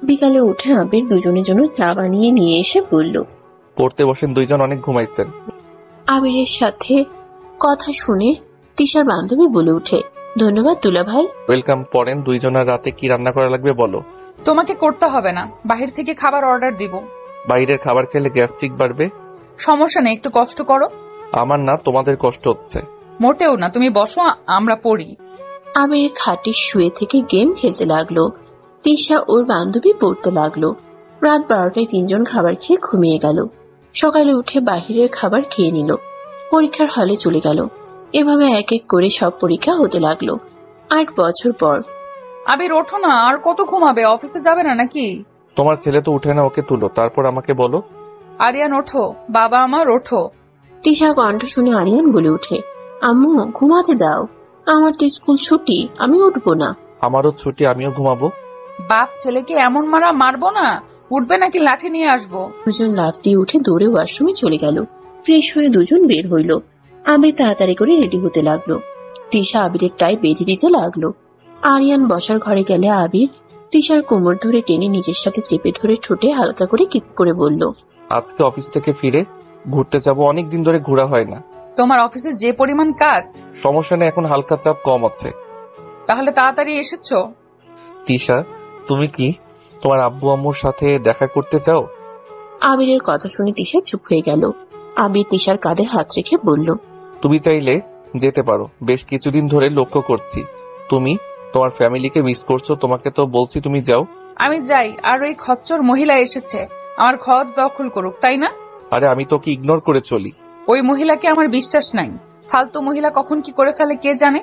বিকালে উঠে আবির দুজনের জন্য চা বানিয়ে নিয়ে এসে বলল, পড়তে বসেন, দুইজন অনেক ঘুমাইতেন। আবিরের সাথে কথা শুনে তিশার বান্ধবী বলে উঠে, ধন্যবাদ দুলা ভাই। ওয়েলকাম। পড়েন। দুইজনের রাতে কি রান্না করা লাগবে বলো। তোমাকে করতে হবে না, বাহির থেকে খাবার অর্ডার দিব। বাইরের খাবার খেলে গ্যাস্ট্রিক বাড়বে। সমস্যা নেই, একটু কষ্ট করো। আমার না, তোমাদের কষ্ট হচ্ছে। মোটেও না, তুমি বসো, আমরা পড়ি। আবির খাটে শুয়ে থেকে গেম খেলতে লাগলো। তিশা ওর বান্ধবী পড়তে লাগলো। রাত 12টায় তিনজন খাবার খেয়ে ঘুমিয়ে গেল। সকালে উঠে বাহিরের খাবার খেয়ে নিল। পরীক্ষার হলে চলে গেল। এভাবে এক এক করে সব পরীক্ষা হতে লাগলো। 8 বছর পর। আবির ওঠো না, আর কত ঘুমাবে? অফিসে যাবে না নাকি? তোমার ছেলে তো উঠে না, ওকে তুলো, তারপর আমাকে বলো। আরিয়ান ওঠো, বাবা আমার ওঠো। তিশা কণ্ঠ শুনে আরিয়ান বলে উঠে, আম্মু ঘুমাতে দাও, আমার তো স্কুল ছুটি, আমি উঠবো না। আমারও ছুটি, আমিও ঘুমাবো। বাপ ছেলেকে এমন মারা মারবো না, উঠবে নাকি লাঠি নিয়ে আসবো? দুজন লাফ দিয়ে উঠে দৌড়ে ওয়াশরুমে চলে গেল। ফ্রেশ হয়ে দুজন বের হইল। আবির তাড়াতাড়ি করে রেডি হতে লাগলো। তিশা আবিরের টাই বেঁধে দিতে লাগলো। আরিয়ান বসার ঘরে গেলে আবির তিশার কোমর ধরে টেনে নিজের সাথে চেপে ধরে ঠোঁটে হালকা করে কিপ করে বলল, আজকে অফিস থেকে ফিরে ঘুরতে যাব, অনেকদিন ধরে ঘোরা হয় না। তোমার অফিসে যে পরিমাণ কাজ। সমস্যা নেই, এখন হালকা চাপ কম আছে। তাহলে তাড়াতাড়ি এসেছো? তিশা, তুমি কি তোমার আব্বু আম্মুর সাথে দেখা করতে চাও? আবিরের কথা শুনে তিশা চুপ হয়ে গেল। আবির তিশার কাঁধে হাত রেখে বলল, তুমি চাইলে যেতে পারো, বেশ কিছুদিন ধরে লক্ষ্য করছি তুমি তোমার ফ্যামিলিকে মিস করছো। তোমাকে তো বলছি তুমি যাও। আমি যাই, আর ওই খচ্চর মহিলা এসেছে আমার ঘর দখল করুক, তাই না? আরে আমি তোকে ইগনোর করে চলি। ওই মহিলাকে আমার বিশ্বাস নাই। ফালতু মহিলা কখন কি করে ফেলে কে জানে।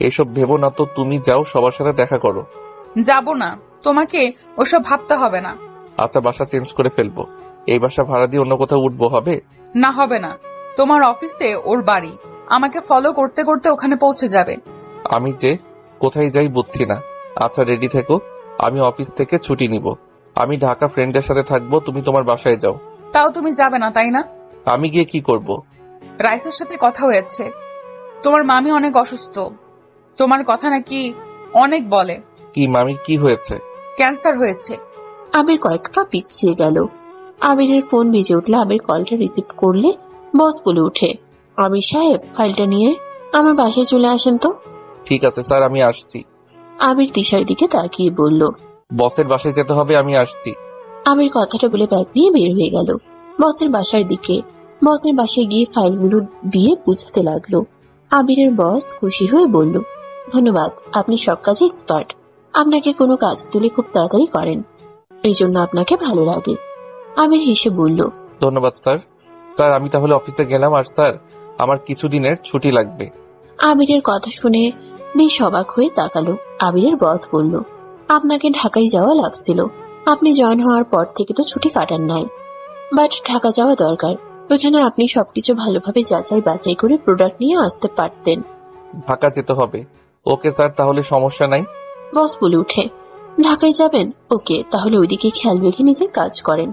এসব ভেবো না তো, তুমি যাও, সবার সাথে দেখা করো। যাব না, তোমাকে ওসব ভাবতে হবে না। আচ্ছা, বাসা চেঞ্জ করে ফেলবো। এই বাসা ভাড়া দিয়ে অন্য কোথাও উঠবো, হবে? না, হবে না। তোমার অফিসে ওর বাড়ি, আমাকে ফলো করতে করতে ওখানে পৌঁছে যাবে। আমি যে কোথায় যাই বুঝছি না। আচ্ছা, রেডি থেকো, আমি অফিস থেকে ছুটি নিব। আমি ঢাকা ফ্রেন্ডের সাথে থাকবো, তুমি তোমার বাসায় যাও। তাও তুমি যাবে না, তাই না? আমি গিয়ে কি করব? রাইসের সাথে কথা হয়েছে, তোমার মামি অনেক অসুস্থ, তোমার কথা নাকি অনেক বলে। কি মামির কি হয়েছে? ক্যান্সার হয়েছে। আবির কয়েক পা পিছিয়ে গেল। আবিরের ফোন বেজে উঠলে আবির কলটা রিসিভ করলে বস বলে উঠে, আবির সাহেব, ফাইলটা নিয়ে আমার বাসায় চলে আসেন তো। ঠিক আছে স্যার, আমি আসছি। আবির তিশার দিকে তাকিয়ে বলল, বসের বাসায় যেতে হবে, আমি আসছি। আবির কথাটা বলে ব্যাগ নিয়ে বের হয়ে গেল বসের বাসার দিকে। বসের বাসায় গিয়ে ফাইলগুলো দিয়ে বুঝাতে লাগলো। আবিরের বস খুশি হয়ে বলল, ধন্যবাদ, আপনি সব কাজে এক্সপার্ট। আপনাকে কোনো কাজ দিলে খুব তাড়াতাড়ি করেন, এই জন্য আপনাকে ভালো লাগে। আবির হেসে বলল, ধন্যবাদ স্যার। স্যার, আমি তাহলে অফিসে গেলাম। আর স্যার, আমার কিছুদিনের ছুটি লাগবে। আবিরের কথা শুনে বেশ অবাক হয়ে তাকালো। আবিরের বস বলল, আপনাকে ঢাকায় যাওয়া লাগছিল, আপনি জয়েন হওয়ার পর থেকে তো ছুটি কাটান নাই, বাট ঢাকা যাওয়া দরকার। ওখানে আপনি সবকিছু ভালোভাবে যাচাই বাছাই করে প্রোডাক্ট নিয়ে আসতে পারতেন। ঢাকা যেতে হবে? ওকে স্যার, তাহলে সমস্যা নাই। বস বলে উঠে, ঢাকায় যাবেন? ওকে, তাহলে ওইদিকে খেয়াল রেখে নিজের কাজ করেন।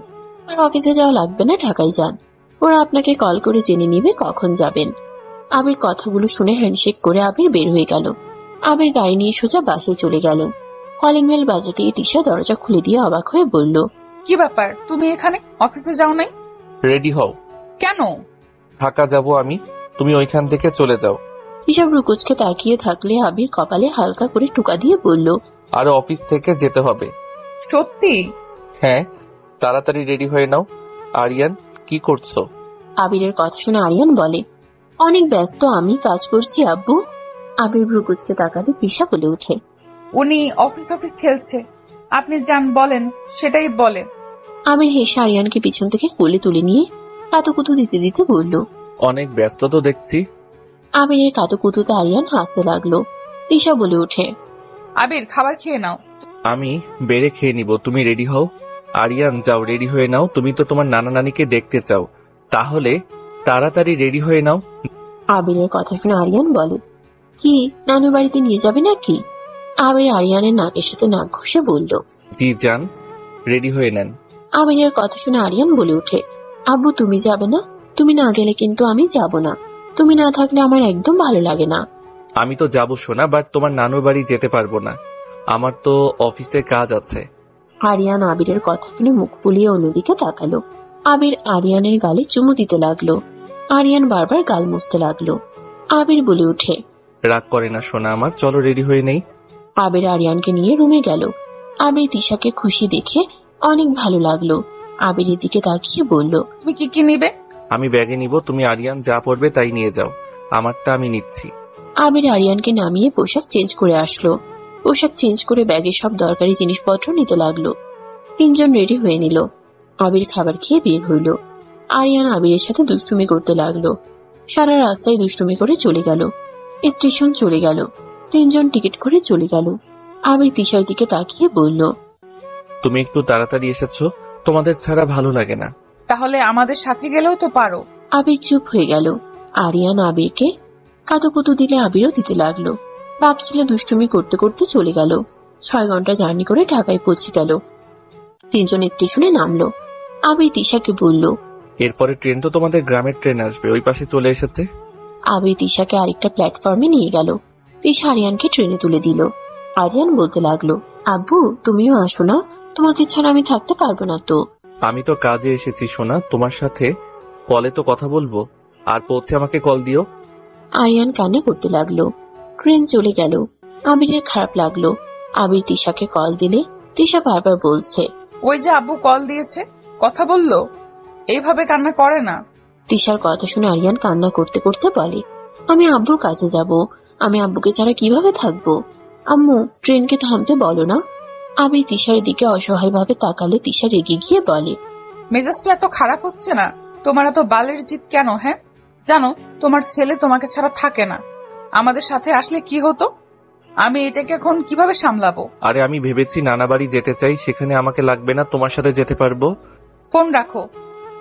আর অফিসে যাওয়া লাগবে না, ঢাকায় যান। ওরা আপনাকে কল করে জেনে নিবে কখন যাবেন। আবির কথাগুলো শুনে হ্যান্ডশেক করে আবির বের হয়ে গেল। আবির গাড়ি নিয়ে সোজা বাসে চলে গেল। কলিং বেল বাজাতেই তিশা দরজা খুলে দিয়ে অবাক হয়ে বলল, কি ব্যাপার, তুমি এখানে? অফিসে যাও নাই? রেডি হও। কেন? ঢাকা যাব আমি, তুমি ওইখান থেকে চলে যাও। তিশা ব্রুকুচকে তাকিয়ে থাকলে আবির কপালে হালকা করে টুকা দিয়ে বলল, আর অফিস থেকে যেতে হবে। সত্যি? হ্যাঁ, তাড়াতাড়ি রেডি হয়ে নাও। আরিয়ান, কি করছো? আবিরের কথা শুনে আরিয়ান বলে, অনেক ব্যস্ত, আমি কাজ করছি আব্বু। আবির ব্রুকুচকে তাকাতে তিশা বলে ওঠে, উনি অফিস খেলছে, আপনি যান, বলেন, সেটাই বলেন। আবির হেসে আরিয়ানকে পিছন থেকে কোলে তুলে নিয়ে কাতুকুতু দিতে দিতে বলল, অনেক ব্যস্ত তো দেখছি। আবিরের কাতুকুতুতে আরিয়ান হাসতে লাগলো। তিশা বলে ওঠে, আবির, খাবার খেয়ে নাও। আমি বেড়ে খেয়ে নিব, তুমি রেডি হও। আরিয়ান, যাও রেডি হয়ে নাও। তুমি তো তোমার নানা নানিকে দেখতে চাও, তাহলে তাড়াতাড়ি রেডি হয়ে নাও। আবিরের কথা শুনে আরিয়ান বলে, কি নানু বাড়িতে নিয়ে যাবে নাকি? আবির আরিয়ানের নাকের সাথে নাক ঘষে বলল, জি যান, রেডি হয়ে নেন। আবিরের কথা শুনে আরিয়ান বলে ওঠে, আব্বু তুমি যাবে না? তুমি না গেলে কিন্তু আমি যাব না। তুমি না থাকলে আমার একদম ভালো লাগে না। আমি তো যাবো শোনা, বাট তোমার নানুর বাড়ি যেতে পারবো না, আমার তো অফিসে কাজ আছে। আরিয়ান আবিরের কথা শুনে মুখ ফুলিয়ে অন্যদিকে তাকালো। আবির আরিয়ানের গালে চুমু দিতে লাগলো। আরিয়ান বারবার গাল মুছতে লাগলো। আবির বলে ওঠে, রাগ করে না সোনা আমার, চলো রেডি হয়ে নেই। আবির আরিয়ানকে নিয়ে রুমে গেল। আবির তিশাকে খুশি দেখে অনেক ভালো লাগলো। আবিরের দিকে তাকিয়ে বলল, তুমি কি কি নিবে? আমি ব্যাগে নিব, তুমি আরিয়ান যা পড়বে তাই নিয়ে যাও, আমারটা আমি নিচ্ছি। আবির আরিয়ানকে নামিয়ে পোশাক চেঞ্জ করে আসলো। পোশাক চেঞ্জ করে ব্যাগে সব দরকারি জিনিসপত্র নিতে লাগলো। তিনজন রেডি হয়ে নিল। আবির খাবার খেয়ে বের হইল। আরিয়ান আবিরের সাথে দুষ্টুমি করতে লাগলো। সারা রাস্তায় দুষ্টুমি করে চলে গেল। স্টেশন চলে গেল। তিনজন টিকিট করে চলে গেল। আবির তিশার দিকে তাকিয়ে বলল, তুমি একটু তাড়াতাড়ি এসেছো, তোমাদের ছাড়া ভালো লাগে না। তাহলে আমাদের সাথে গেলেও তো পারো। আবির চুপ হয়ে গেল। আরিয়ান আবিরকে কাতুকুতু দিলে আবিরও দিতে লাগলো। বাপ ছেলে দুষ্টুমি করতে করতে চলে গেল। 6 ঘন্টা জার্নি করে ঢাকায় পৌঁছে গেল। তিনজন স্টেশনে নামলো। আবির তিশাকে বলল, এরপরে ট্রেন তো তোমাদের গ্রামের ট্রেন আসবে, ওই পাশে চলে এসেছে। আবির তিশাকে আরেকটা প্ল্যাটফর্মে নিয়ে গেল। তিশা আরিয়ানকে ট্রেনে তুলে দিল। আরিয়ান বলতে লাগলো, আব্বু তুমিও আসো না, তোমাকে ছাড়া আমি থাকতে পারবো না তো। আমি তো কাজে এসেছি সোনা, তোমার সাথে কলে তো কথা বলবো, আর পৌঁছে আমাকে কল দিও। আরিয়ান কান্না করতে লাগলো। ট্রেন চলে গেল। আবিরের খারাপ লাগলো। আবির তিশাকে কল দিলে তিশা বারবার বলছে, ওই যে আব্বু কল দিয়েছে, কথা বললো, এইভাবে কান্না করে না। তিশার কথা শুনে আরিয়ান কান্না করতে করতে বলে, আমি আব্বুর কাছে যাব, আমি আব্বুকে ছাড়া কিভাবে থাকবো? আম্মু ট্রেনকে থামতে বলো না। আবির তিশার দিকে অসহায় ভাবে তাকালে তিশা রেগে গিয়ে বলে, মেজাজটা এত খারাপ হচ্ছে না? তোমার এত বালের জিত কেন? হ্যাঁ, জানো তোমার ছেলে তোমাকে ছাড়া থাকে না, আমাদের সাথে আসলে কি হতো? আমি এটাকে এখন কিভাবে সামলাবো? আরে আমি ভেবেছি নানা বাড়ি যেতে চাই, সেখানে আমাকে লাগবে না, তোমার সাথে যেতে পারবো। ফোন রাখো।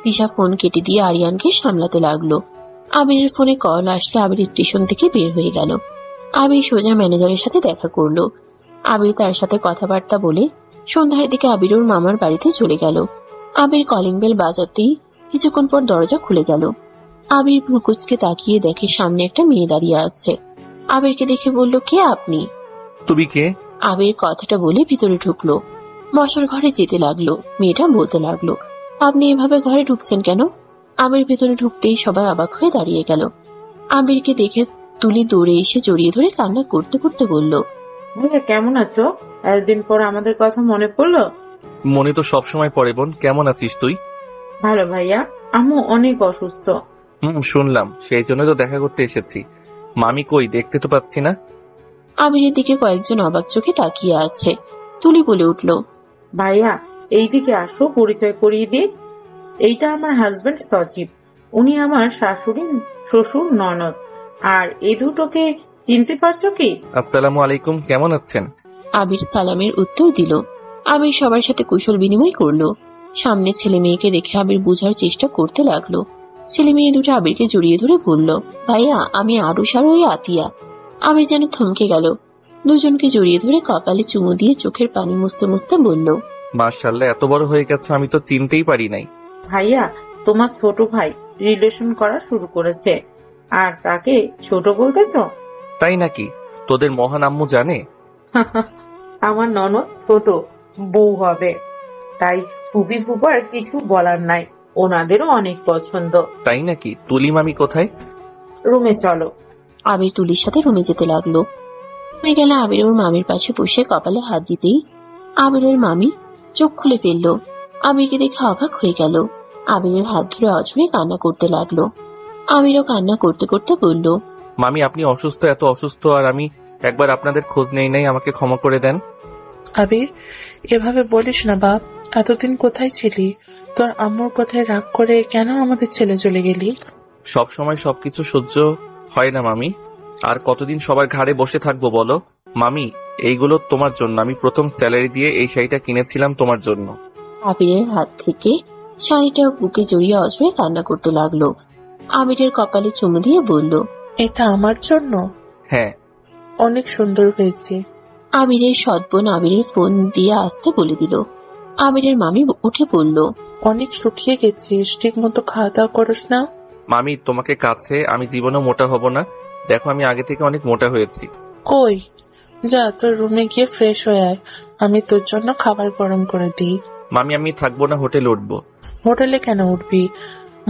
তিশা ফোন কেটে দিয়ে আরিয়ানকে সামলাতে লাগলো। আবিরের ফোনে কল আসলে আবির স্টেশন থেকে বের হয়ে গেল। আবির সোজা ম্যানেজারের সাথে দেখা করলো। আবির তার সাথে কথাবার্তা বলে সন্ধ্যার দিকে আবির ওর মামার বাড়িতে চলে গেল। আবির কলিং বেল বাজাতেই কিছুক্ষণ পর দরজা খুলে গেল। আবির ভ্রুকুচকে তাকিয়ে দেখে সামনে একটা মেয়ে দাঁড়িয়ে আছে। আবিরকে দেখে বলল, কে আপনি? তুমি কে? আবির কথাটা বলে ভিতরে ঢুকলো। বসার ঘরে যেতে লাগলো। মেয়েটা বলতে লাগলো, আপনি এভাবে ঘরে ঢুকছেন কেন? আবির ভেতরে ঢুকতেই সবাই অবাক হয়ে দাঁড়িয়ে গেল। আবিরকে দেখে তুলি দৌড়ে এসে জড়িয়ে ধরে কান্না করতে করতে বলল, ভাইয়া কেমন আছো? এতদিন পর আমাদের কথা মনে পড়লো? মনে তো সবসময় পড়ে বোন, কেমন আছিস তুই? ভালো ভাইয়া, আম্মু অনেক অসুস্থ। শুনলাম, সেই জন্য তো দেখা করতে এসেছি। মামি কই, দেখতে তো পাচ্ছি না। আবিরের দিকে কয়েকজন অবাক চোখে তাকিয়ে আছে। তুলি বলে উঠল, ভাইয়া এইদিকে আসো, পরিচয় করিয়ে দিই। এইটা আমার হাজবেন্ড সজীব, উনি আমার শাশুড়ি, শ্বশুর, ননদ। আর এই দুটোকে চিনতে পারছো কি? আসসালামু আলাইকুম, কেমন আছেন? আবির সালামের উত্তর দিল। আবির সবার সাথে কুশল বিনিময় করলো। সামনে ছেলে মেয়েকে দেখে আবির বোঝার চেষ্টা করতে লাগলো। ছেলে মেয়ে দুটো আবিরকে জড়িয়ে ধরে বলল, ভাইয়া আমি আরুষ আর ওই আতিয়া। আবির যেন থমকে গেল। দুজনকে জড়িয়ে ধরে কপালে চুমু দিয়ে চোখের পানি মুছতে মুছতে বলল, মাশাআল্লাহ, এত বড় হয়ে গেছে, আমি তো চিনতেই পারি নাই। ভাইয়া তোমার ছোট ভাই রিলেশন করা শুরু করেছে, আর তাকে ছোট বলতে তো? তাই নাকি? তোদের মহান আম্মু জানে? আমার ননদ ছোট বউ হবে, তাই ফুপি ফুপার কিছু বলার নাই, ওনাদেরও অনেক পছন্দ। তাই নাকি? তুলি মামি কোথায়? রুমে চলো। আবির তুলির সাথে রুমে যেতে লাগলো। রুমে গেলে আবির ওর মামির পাশে বসে কপালে হাত দিতেই আবিরের মামি চোখ খুলে ফেলল। আবিরকে দেখে অবাক হয়ে গেল। আবিরের হাত ধরে অঝরে কান্না করতে লাগলো। আবিরও কান্না করতে করতে বলল, মামি আপনি অসুস্থ, এত অসুস্থ, আর আমি একবার আপনাদের খোঁজ নেই নাই, আমাকে ক্ষমা করে দেন। আবির, এভাবে বলিস না বাপ। এতদিন কোথায় ছিলি? তোর আম্মুর কথায় রাগ করে কেন আমাদের ছেলে চলে গেলি? সব সময় সবকিছু সহ্য হয় না মামি। আর কতদিন সবার ঘাড়ে বসে থাকবো বলো? মামি, এইগুলো তোমার জন্য। আমি প্রথম স্যালারি দিয়ে এই শাড়িটা কিনেছিলাম তোমার জন্য। আবিরের হাত থেকে শাড়িটা বুকে জড়িয়ে অঝরে কান্না করতে লাগলো। আবিরের কপালে চুমু দিয়ে বলল, এটা আমার জন্য? হ্যাঁ। অনেক সুন্দর হয়েছে। আবিরের সৎবোন আবিরের ফোন দিয়ে আসতে বলে দিল। আবিরের মামি উঠে পড়ল, অনেক শুকিয়ে গেছিস, ঠিক মতো খাওয়া দাওয়া করিস না। মামি তোমাকে কাছে আমি জীবনেও মোটা হব না। দেখো আমি আগে থেকে অনেক মোটা হয়েছি। কই, যা তোর রুমে গিয়ে ফ্রেশ হয়ে আয়, আমি তোর জন্য খাবার গরম করে দিই। মামি আমি থাকবো না, হোটেলে উঠবো। হোটেলে কেন উঠবি?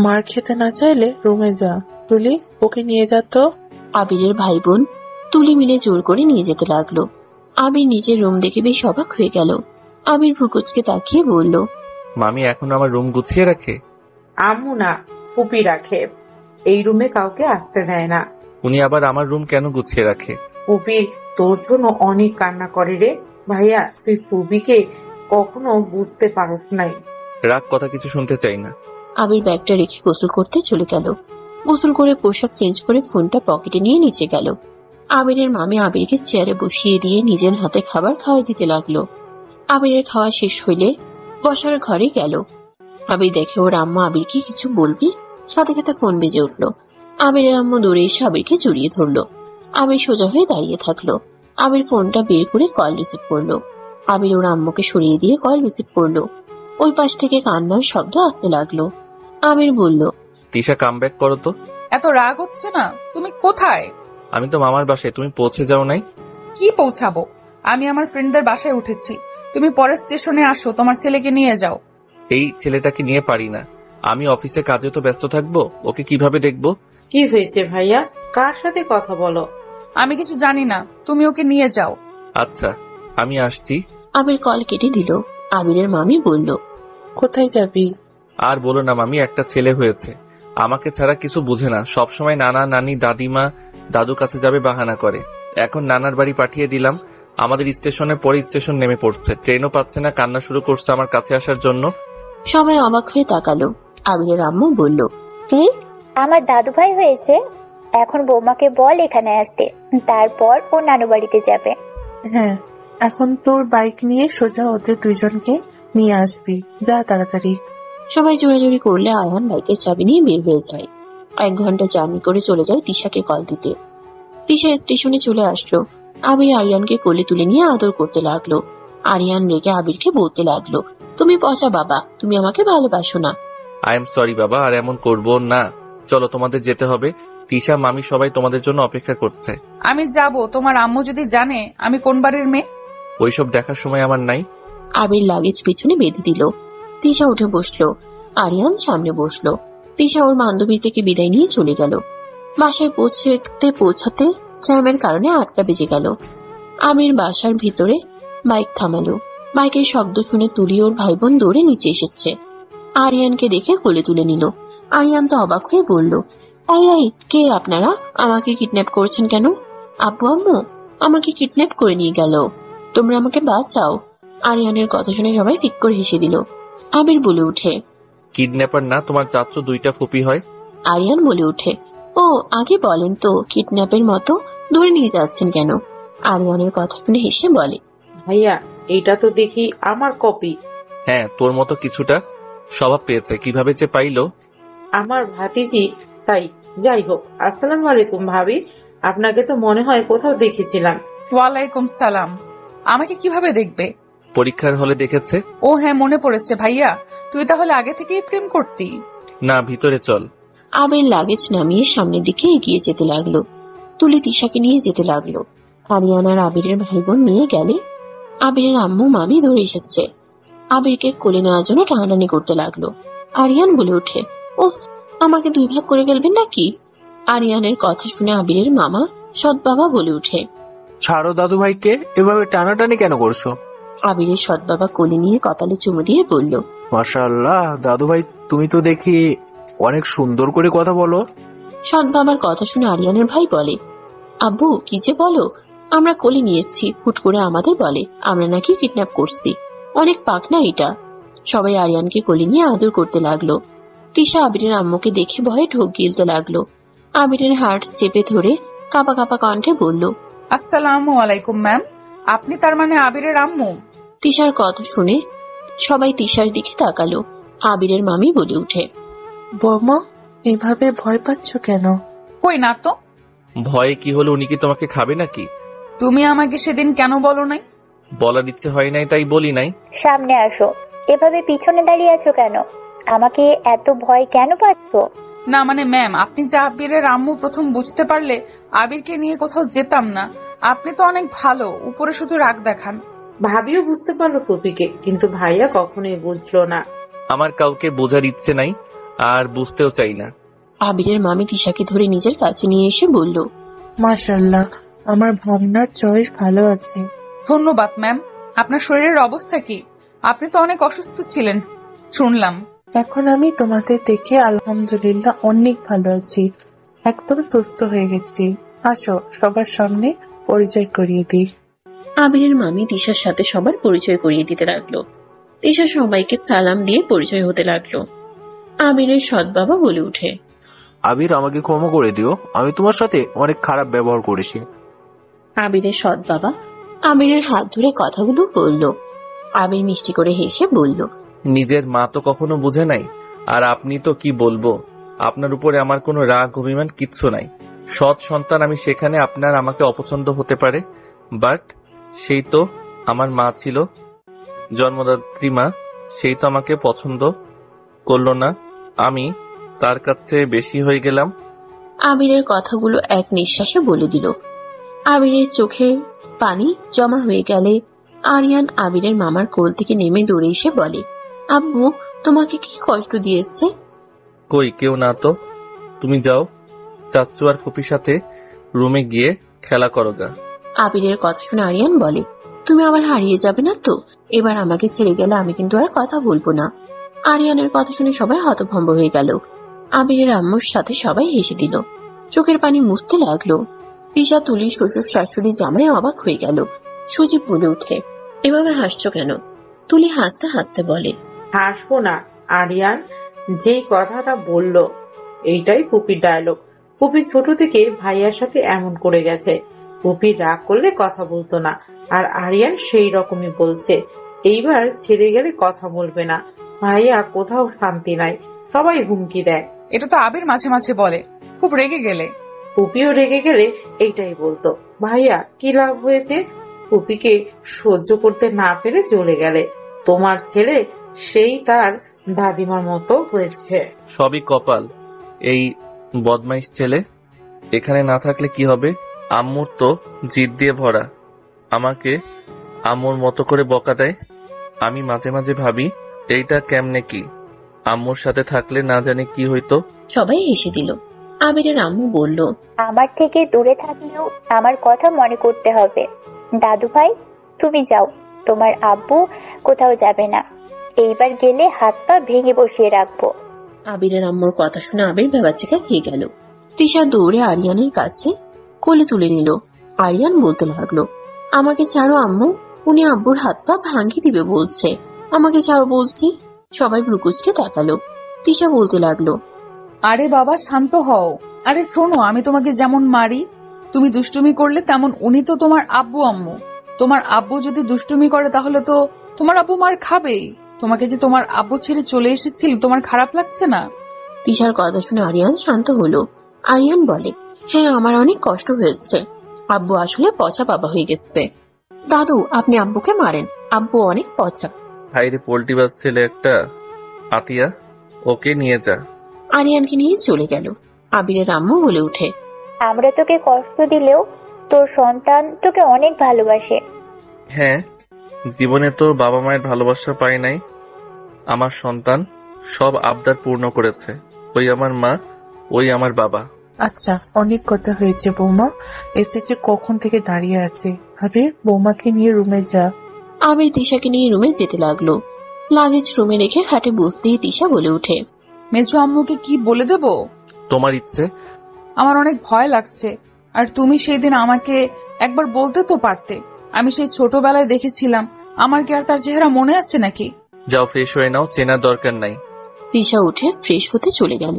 মার খেতে না চাইলে রুমে যা। তুলি, ওকে নিয়ে যা তো। আবিরের ভাই বোন তুলি মিলে জোর করে নিয়ে যেতে লাগলো। আবির নিজের রুম দেখে বেশ অবাক হয়ে গেল। আবির ভ্রুকুচকে তাকিয়ে বলল, মামি এখন আমার রুম গুছিয়ে রাখে? আম্মু না, ফুপি রাখে। এই রুমে কাউকে আসতে দেয় না। উনি আবার আমার রুম কেন গুছিয়ে রাখে? ফুপি তোর জন্য অনেক কান্না করে রে ভাইয়া, তুই ফুপিকে কখনো বুঝতে পারস নাই। রাগ কথা কিছু শুনতে চাই না। আবির ব্যাগটা রেখে গোসল করতে চলে গেল। গোসল করে পোশাক চেঞ্জ করে ফোনটা পকেটে নিয়ে নিচে গেল। আবিরের মামি আবিরকে চেয়ারে বসিয়ে দিয়ে নিজের হাতে খাবার খাওয়াই দিতে লাগলো। আবিরের খাওয়া শেষ হইলে বসার ঘরে গেল। আবির দেখে ওর আম্মা আবিরকে কিছু বলবি, সাথে সাথে ফোন বেজে উঠলো। আবিরের আম্মু দৌড়ে এসে আবিরকে জড়িয়ে ধরলো। আবির সোজা হয়ে দাঁড়িয়ে থাকলো। আবির ফোনটা বের করে কল রিসিভ করলো। আবির ওর আম্মুকে সরিয়ে দিয়ে কল রিসিভ করলো। ওই পাশ থেকে কান্নার শব্দ আসতে লাগলো। আবির বলল, তিশা কামব্যাক করো তো। এত রাগ হচ্ছে না? তুমি কোথায়? আমি তো মামার বাসায়, তুমি পৌঁছে যাও নাই? কি পৌঁছাবো? আমি আমার ফ্রেন্ডদের বাসায় উঠেছি। তুমি পরের স্টেশনে আসো, তোমার ছেলেকে নিয়ে যাও। এই ছেলেটাকে নিয়ে পারি না। আমি অফিসে কাজে তো ব্যস্ত থাকবো, ওকে কিভাবে দেখবো? কি হয়েছে ভাইয়া? কার সাথে কথা বলো? আমি কিছু জানি না, তুমি ওকে নিয়ে যাও। আচ্ছা আমি আসছি। আবির কল কেটে দিল। আবিরের মামি বলল, কোথায় যাবি? আর বলো না মামি, একটা ছেলে হয়েছে, আমাকে ছাড়া কিছু বুঝে না। সবসময় নানা নানি দাদিমা দাদু কাছে যাবে বাহানা করে। এখন নানার বাড়ি পাঠিয়ে দিলাম। আমাদের স্টেশনে পরে স্টেশন নেমে পড়ছে, ট্রেনও পাচ্ছে না, কান্না শুরু করছে আমার কাছে আসার জন্য। সবাই অবাক হয়ে তাকালো। আবিরের আম্মু বলল, কি? আমার দাদু ভাই হয়েছে? এখন বৌমাকে বল এখানে আসতে, তারপর ও নানু বাড়িতে যাবে। হ্যাঁ, এখন তোর বাইক নিয়ে সোজা ওদের দুইজনকে নিয়ে আসবি, যা তাড়াতাড়ি। সবাই জোরাজোরি করলে আয়ান বাইকের চাবি নিয়ে বের হয়ে যায়। 1 ঘন্টা জার্নি করে চলে যায় তিশাকে কল দিতে। তিশা স্টেশনে চলে আসলো। আবির আরিয়ানকে কোলে তুলে নিয়ে আদর করতে লাগলো। আরিয়ান রেগে আবিরকে বলতে লাগলো, তুমি পচা বাবা, তুমি আমাকে ভালোবাসো না। আই এম সরি বাবা, আর এমন করবো না। চলো তোমাদের যেতে হবে। তিশা মামি সবাই তোমাদের জন্য অপেক্ষা করছে। আমি যাব, তোমার আম্মু যদি জানে আমি কোন বাড়ির মেয়ে। ওইসব দেখার সময় আমার নাই। আবির লাগেজ পিছনে বেঁধে দিল। তিশা উঠে বসলো। আরিয়ান সামনে বসলো। তিশা ওর বান্ধবী থেকে বিদায় নিয়ে চলে গেল। বাসায় পৌঁছাতে জ্যামের কারণে 8টা বেজে গেল। আবির বাসার ভিতরে বাইক থামালো। বাইকের শব্দ শুনে তুলি ওর ভাই বোন দৌড়ে নিচে এসেছে। আরিয়ানকে দেখে কোলে তুলে নিল। আরিয়ান তো অবাক হয়ে বলল, এই কে আপনারা? আমাকে কিডন্যাপ করছেন কেন? আব্বু আম্মু আমাকে কিডন্যাপ করে নিয়ে গেল, তোমরা আমাকে বাঁচাও। আরিয়ানের কথা শুনে সবাই ঠিক করে হেসে দিল। আবির বলে উঠে, কিডন্যাপার না, তোমার চাচ্চু 2টা ফুপি হয়। আরিয়ান বলে উঠে, ও আগে বলেন তো কিডন্যাপের মতো ধরে নিয়ে যাচ্ছেন কেন? আরিয়ানের কথা শুনে হেসে বলে, ভাইয়া এইটা তো দেখি আমার কপি। হ্যাঁ, তোর মতো কিছুটা স্বভাব পেয়েছে, কিভাবে যে পাইলো। আমার ভাতিজি তাই। যাই হোক, আসসালামু আলাইকুম ভাবি, আপনাকে তো মনে হয় কোথাও দেখেছিলাম। ওয়ালাইকুম সালাম। আমাকে কিভাবে দেখবে? পরীক্ষার হলে দেখেছে। ও হ্যাঁ, মনে পড়েছে। ভাইয়া, তুই তাহলে আগে থেকেই প্রেম করতি? না, ভিতরে চল। আবির লাগেজ নামিয়ে সামনের দিকে এগিয়ে যেতে লাগলো। তুলি তিশাকে নিয়ে যেতে লাগলো। আরিয়ান আর আবিরের ভাই বোন নিয়ে গেলে আবিরের আম্মু মামি ধরে এসেছে। আবিরকে কোলে নেওয়ার জন্য টানাটানি করতে লাগলো। আরিয়ান বলে ওঠে, উফ, আমাকে 2 ভাগ করে ফেলবেন নাকি? আরিয়ানের কথা শুনে আবিরের মামা সৎ বাবা বলে ওঠে, ছাড়ো দাদু ভাইকে, এভাবে টানাটানি কেন করছো? আবিরের সৎ বাবা কোলে নিয়ে কপালে চুমু দিয়ে বলল, মাশাআল্লাহ দাদু ভাই, তুমি তো দেখি অনেক সুন্দর করে কথা বলো। সৎ বাবার কথা শুনে আরিয়ানের ভাই বলে, আব্বু কি যে বলো, আমরা কোলে নিয়েছি, হুট করে আমাদের বলে আমরা নাকি কিডন্যাপ করছি। অনেক পাক না এটা। সবাই আরিয়ানকে কোলে নিয়ে আদর করতে লাগলো। তিশা আবিরের আম্মুকে দেখে ভয়ে ঢোক গিলতে লাগলো। আবিরের হাত চেপে ধরে কাঁপা কাঁপা কণ্ঠে বলল, আসসালামু আলাইকুম ম্যাম, আপনি তার মানে আবিরের আম্মু? তিশার কথা শুনে সবাই তিশার দিকে তাকালো। আবিরের মামি বলে উঠে, বৌমা, এভাবে ভয় পাচ্ছ কেন? কই না তো। ভয়ে কি হলো? উনি কি তোমাকে খাবে নাকি? তুমি আমাকে সেদিন কেন বলো নাই? বলার ইচ্ছে হয় নাই, তাই বলি নাই। সামনে আসো। এভাবে পিছনে দাঁড়িয়ে আছো কেন? আমাকে এত ভয় কেন পাচ্ছ? না মানে ম্যাম, আপনি যে আবিরের আম্মু প্রথম বুঝতে পারলে আবিরকে নিয়ে কোথাও যেতাম না। আপনি তো অনেক ভালো, উপরে শুধু রাগ দেখান। ভাবিও বুঝতে পারলো ফুপিকে, কিন্তু ভাইয়া কখনোই বুঝলো না। আমার কাউকে বোঝার ইচ্ছে নাই, আর বুঝতেও চাই না। আবিরের মামি তিশাকে ধরে নিজের কাছে নিয়ে এসে বলল, মাশাআল্লাহ, আমার ভাবনার চয়েস ভালো আছে। ধন্যবাদ ম্যাম। আপনার শরীরের অবস্থা কি? আপনি তো অনেক অসুস্থ ছিলেন শুনলাম। এখন আমি তোমাদের দেখে আলহামদুলিল্লাহ অনেক ভালো আছি, একদম সুস্থ হয়ে গেছি। আসো, সবার সামনে পরিচয় করিয়ে দিই। আবিরের মামি তিশার সাথে সবার পরিচয় করিয়ে দিতে লাগলো। তিশা সবাইকে সালাম দিয়ে পরিচয় হতে লাগলো। আবিরের সৎ বাবা বলে উঠে, আবির, আমাকে ক্ষমা করে দিও, আমি তোমার সাথে অনেক খারাপ ব্যবহার করেছি। আবিরের সৎ বাবা আবিরের হাত ধরে কথাগুলো বলল। আবির মিষ্টি করে হেসে বলল, নিজের মা তো কখনো বুঝে নাই, আর আপনি তো কি বলবো, আপনার উপরে আমার কোনো রাগ অভিমান কিচ্ছু নাই। সৎ সন্তান আমি, সেখানে আপনার আমাকে অপছন্দ হতে পারে, বাট সেই তো আমার মা ছিল, জন্মদাত্রী মা, সেই তো আমাকে পছন্দ করলো না, আমি তার কাছে বেশি হয়ে গেলাম। আবিরের কথাগুলো এক নিঃশ্বাসে বলে দিল। আবিরের চোখে পানি জমা হয়ে গেলে আরিয়ান আবিরের মামার কোল থেকে নেমে দৌড়ে এসে বলে, আব্বু, তোমাকে কি কষ্ট দিয়েছে? কই, কেউ না তো। তুমি যাও চাচ্চু আর ফুপির সাথে রুমে গিয়ে খেলা করো গা। আবিরের কথা শুনে আরিয়ান বলে, তুমি আবার হারিয়ে যাবে না তো? এবার আমাকে ছেড়ে গেলে আমি কিন্তু আর কথা বলবো না। আরিয়ানের কথা শুনে সবাই হতভম্ব হয়ে গেল। আবিরের আম্মুর সাথে সবাই হেসে দিল, চোখের পানি মুছতে লাগলো। তিশা, তুলি, শ্বশুর শাশুড়ি, জামাই অবাক হয়ে গেল। সুজিব বলে উঠে, এভাবে হাসছো কেন? তুলি হাসতে হাসতে বলে, হাসবো না, আরিয়ান যেই কথাটা বলল এইটাই পুপির ডায়লগ। পুপি ছোট থেকে ভাইয়ার সাথে এমন করে গেছে। পুপি রাগ করলে কথা বলতো না, আর আরিয়ান সেই রকমই বলছে। এইবার ছেড়ে গেলে কথা বলবে না। ভাইয়া কোথাও শান্তি নাই, সবাই হুমকি দেয়। এটা তো আবির মাঝে মাঝে বলে, খুব রেগে গেলে। পুপিও রেগে গেলে এইটাই বলতো। ভাইয়া কি লাভ হয়েছে? পুপিকে সহ্য করতে না পেরে চলে গেলে। তোমার ছেলে সেই তার দাদিমার মতো হয়েছে। সবই কপাল। এই বদমাইশ ছেলে এখানে না থাকলে কি হবে? আম্মুর তো জিদ দিয়ে ভরা, আমাকে আম্মুর মতো করে বকা দেয়। আমি মাঝে মাঝে ভাবি এইটা কেমনে কি, আম্মুর সাথে থাকলে না জানি কি হইতো। সবাই হেসে দিল। আবিরের আম্মু বলল, আমার থেকে দূরে থাকলেও আমার কথা মনে করতে হবে। দাদু ভাই, তুমি যাও, তোমার আব্বু কোথাও যাবে না। এইবার গেলে হাত পা ভেঙে বসিয়ে রাখবো। আবিরের আম্মুর কথা শুনে আবির ভেবাচিকা খেয়ে গেল। তিশা দৌড়ে আরিয়ানের কাছে কোলে তুলে নিল। আরিয়ান বলতে লাগলো, আমাকে ছাড়ো আম্মু, উনি আব্বুর হাত পা ভাঙিয়ে দিবে বলছে, আমাকে ছাড়ো বলছি। সবাই ব্রুকুচকে তাকালো। তিশা বলতে লাগলো, আরে বাবা শান্ত হও। আরে শোনো, আমি তোমাকে যেমন মারি, তুমি দুষ্টুমি করলে তেমন উনি তো তোমার আব্বু আম্মু। তোমার আব্বু যদি দুষ্টুমি করে তাহলে তো তোমার আব্বু মার খাবেই। তোমাকে যে তোমার আব্বু ছেড়ে চলে এসেছিল, তোমার খারাপ লাগছে না? তিশার কথা শুনে আরিয়ান শান্ত হলো। আরিয়ান বলে, হ্যাঁ, আমার অনেক কষ্ট হয়েছে। আব্বু আসলে পচা বাবা হয়ে গেছে। দাদু, আপনি আব্বুকে মারেন, আব্বু অনেক পচা। হাইরে পোল্ট্রিবাজ ছেলে একটা। আতিয়া, ওকে নিয়ে যা। আরিয়ানকে নিয়ে চলে গেল। আবিরের আম্মু বলে উঠে, আমরা তোকে কষ্ট দিলেও তোর সন্তান তোকে অনেক ভালোবাসে। হ্যাঁ, জীবনে তো বাবা মায়ের ভালোবাসা পাই নাই। আমার সন্তান সব আবদার পূর্ণ করেছে। ওই আমার মা, ওই আমার বাবা। আচ্ছা, অনেক কথা হয়েছে বৌমা। এসেছে কখন থেকে দাঁড়িয়ে আছে। আবির, বৌমাকে নিয়ে রুমে যা। আবির তিশাকে নিয়ে রুমে যেতে লাগলো। লাগেজ রুমে রেখে খাটে বসতেই তিশা বলে উঠে, মেজো আম্মুকে কি বলে দেব? তোমার ইচ্ছে। আমার অনেক ভয় লাগছে। আর তুমি সেই দিন আমাকে একবার বলতে তো পারতে। আমি সেই ছোটবেলায় দেখেছিলাম। আমার কি আর তার চেহারা মনে আছে নাকি? যাও, ফ্রেশ হয়ে নাও, চেনার দরকার নাই। তিশা উঠে ফ্রেশ হতে চলে গেল।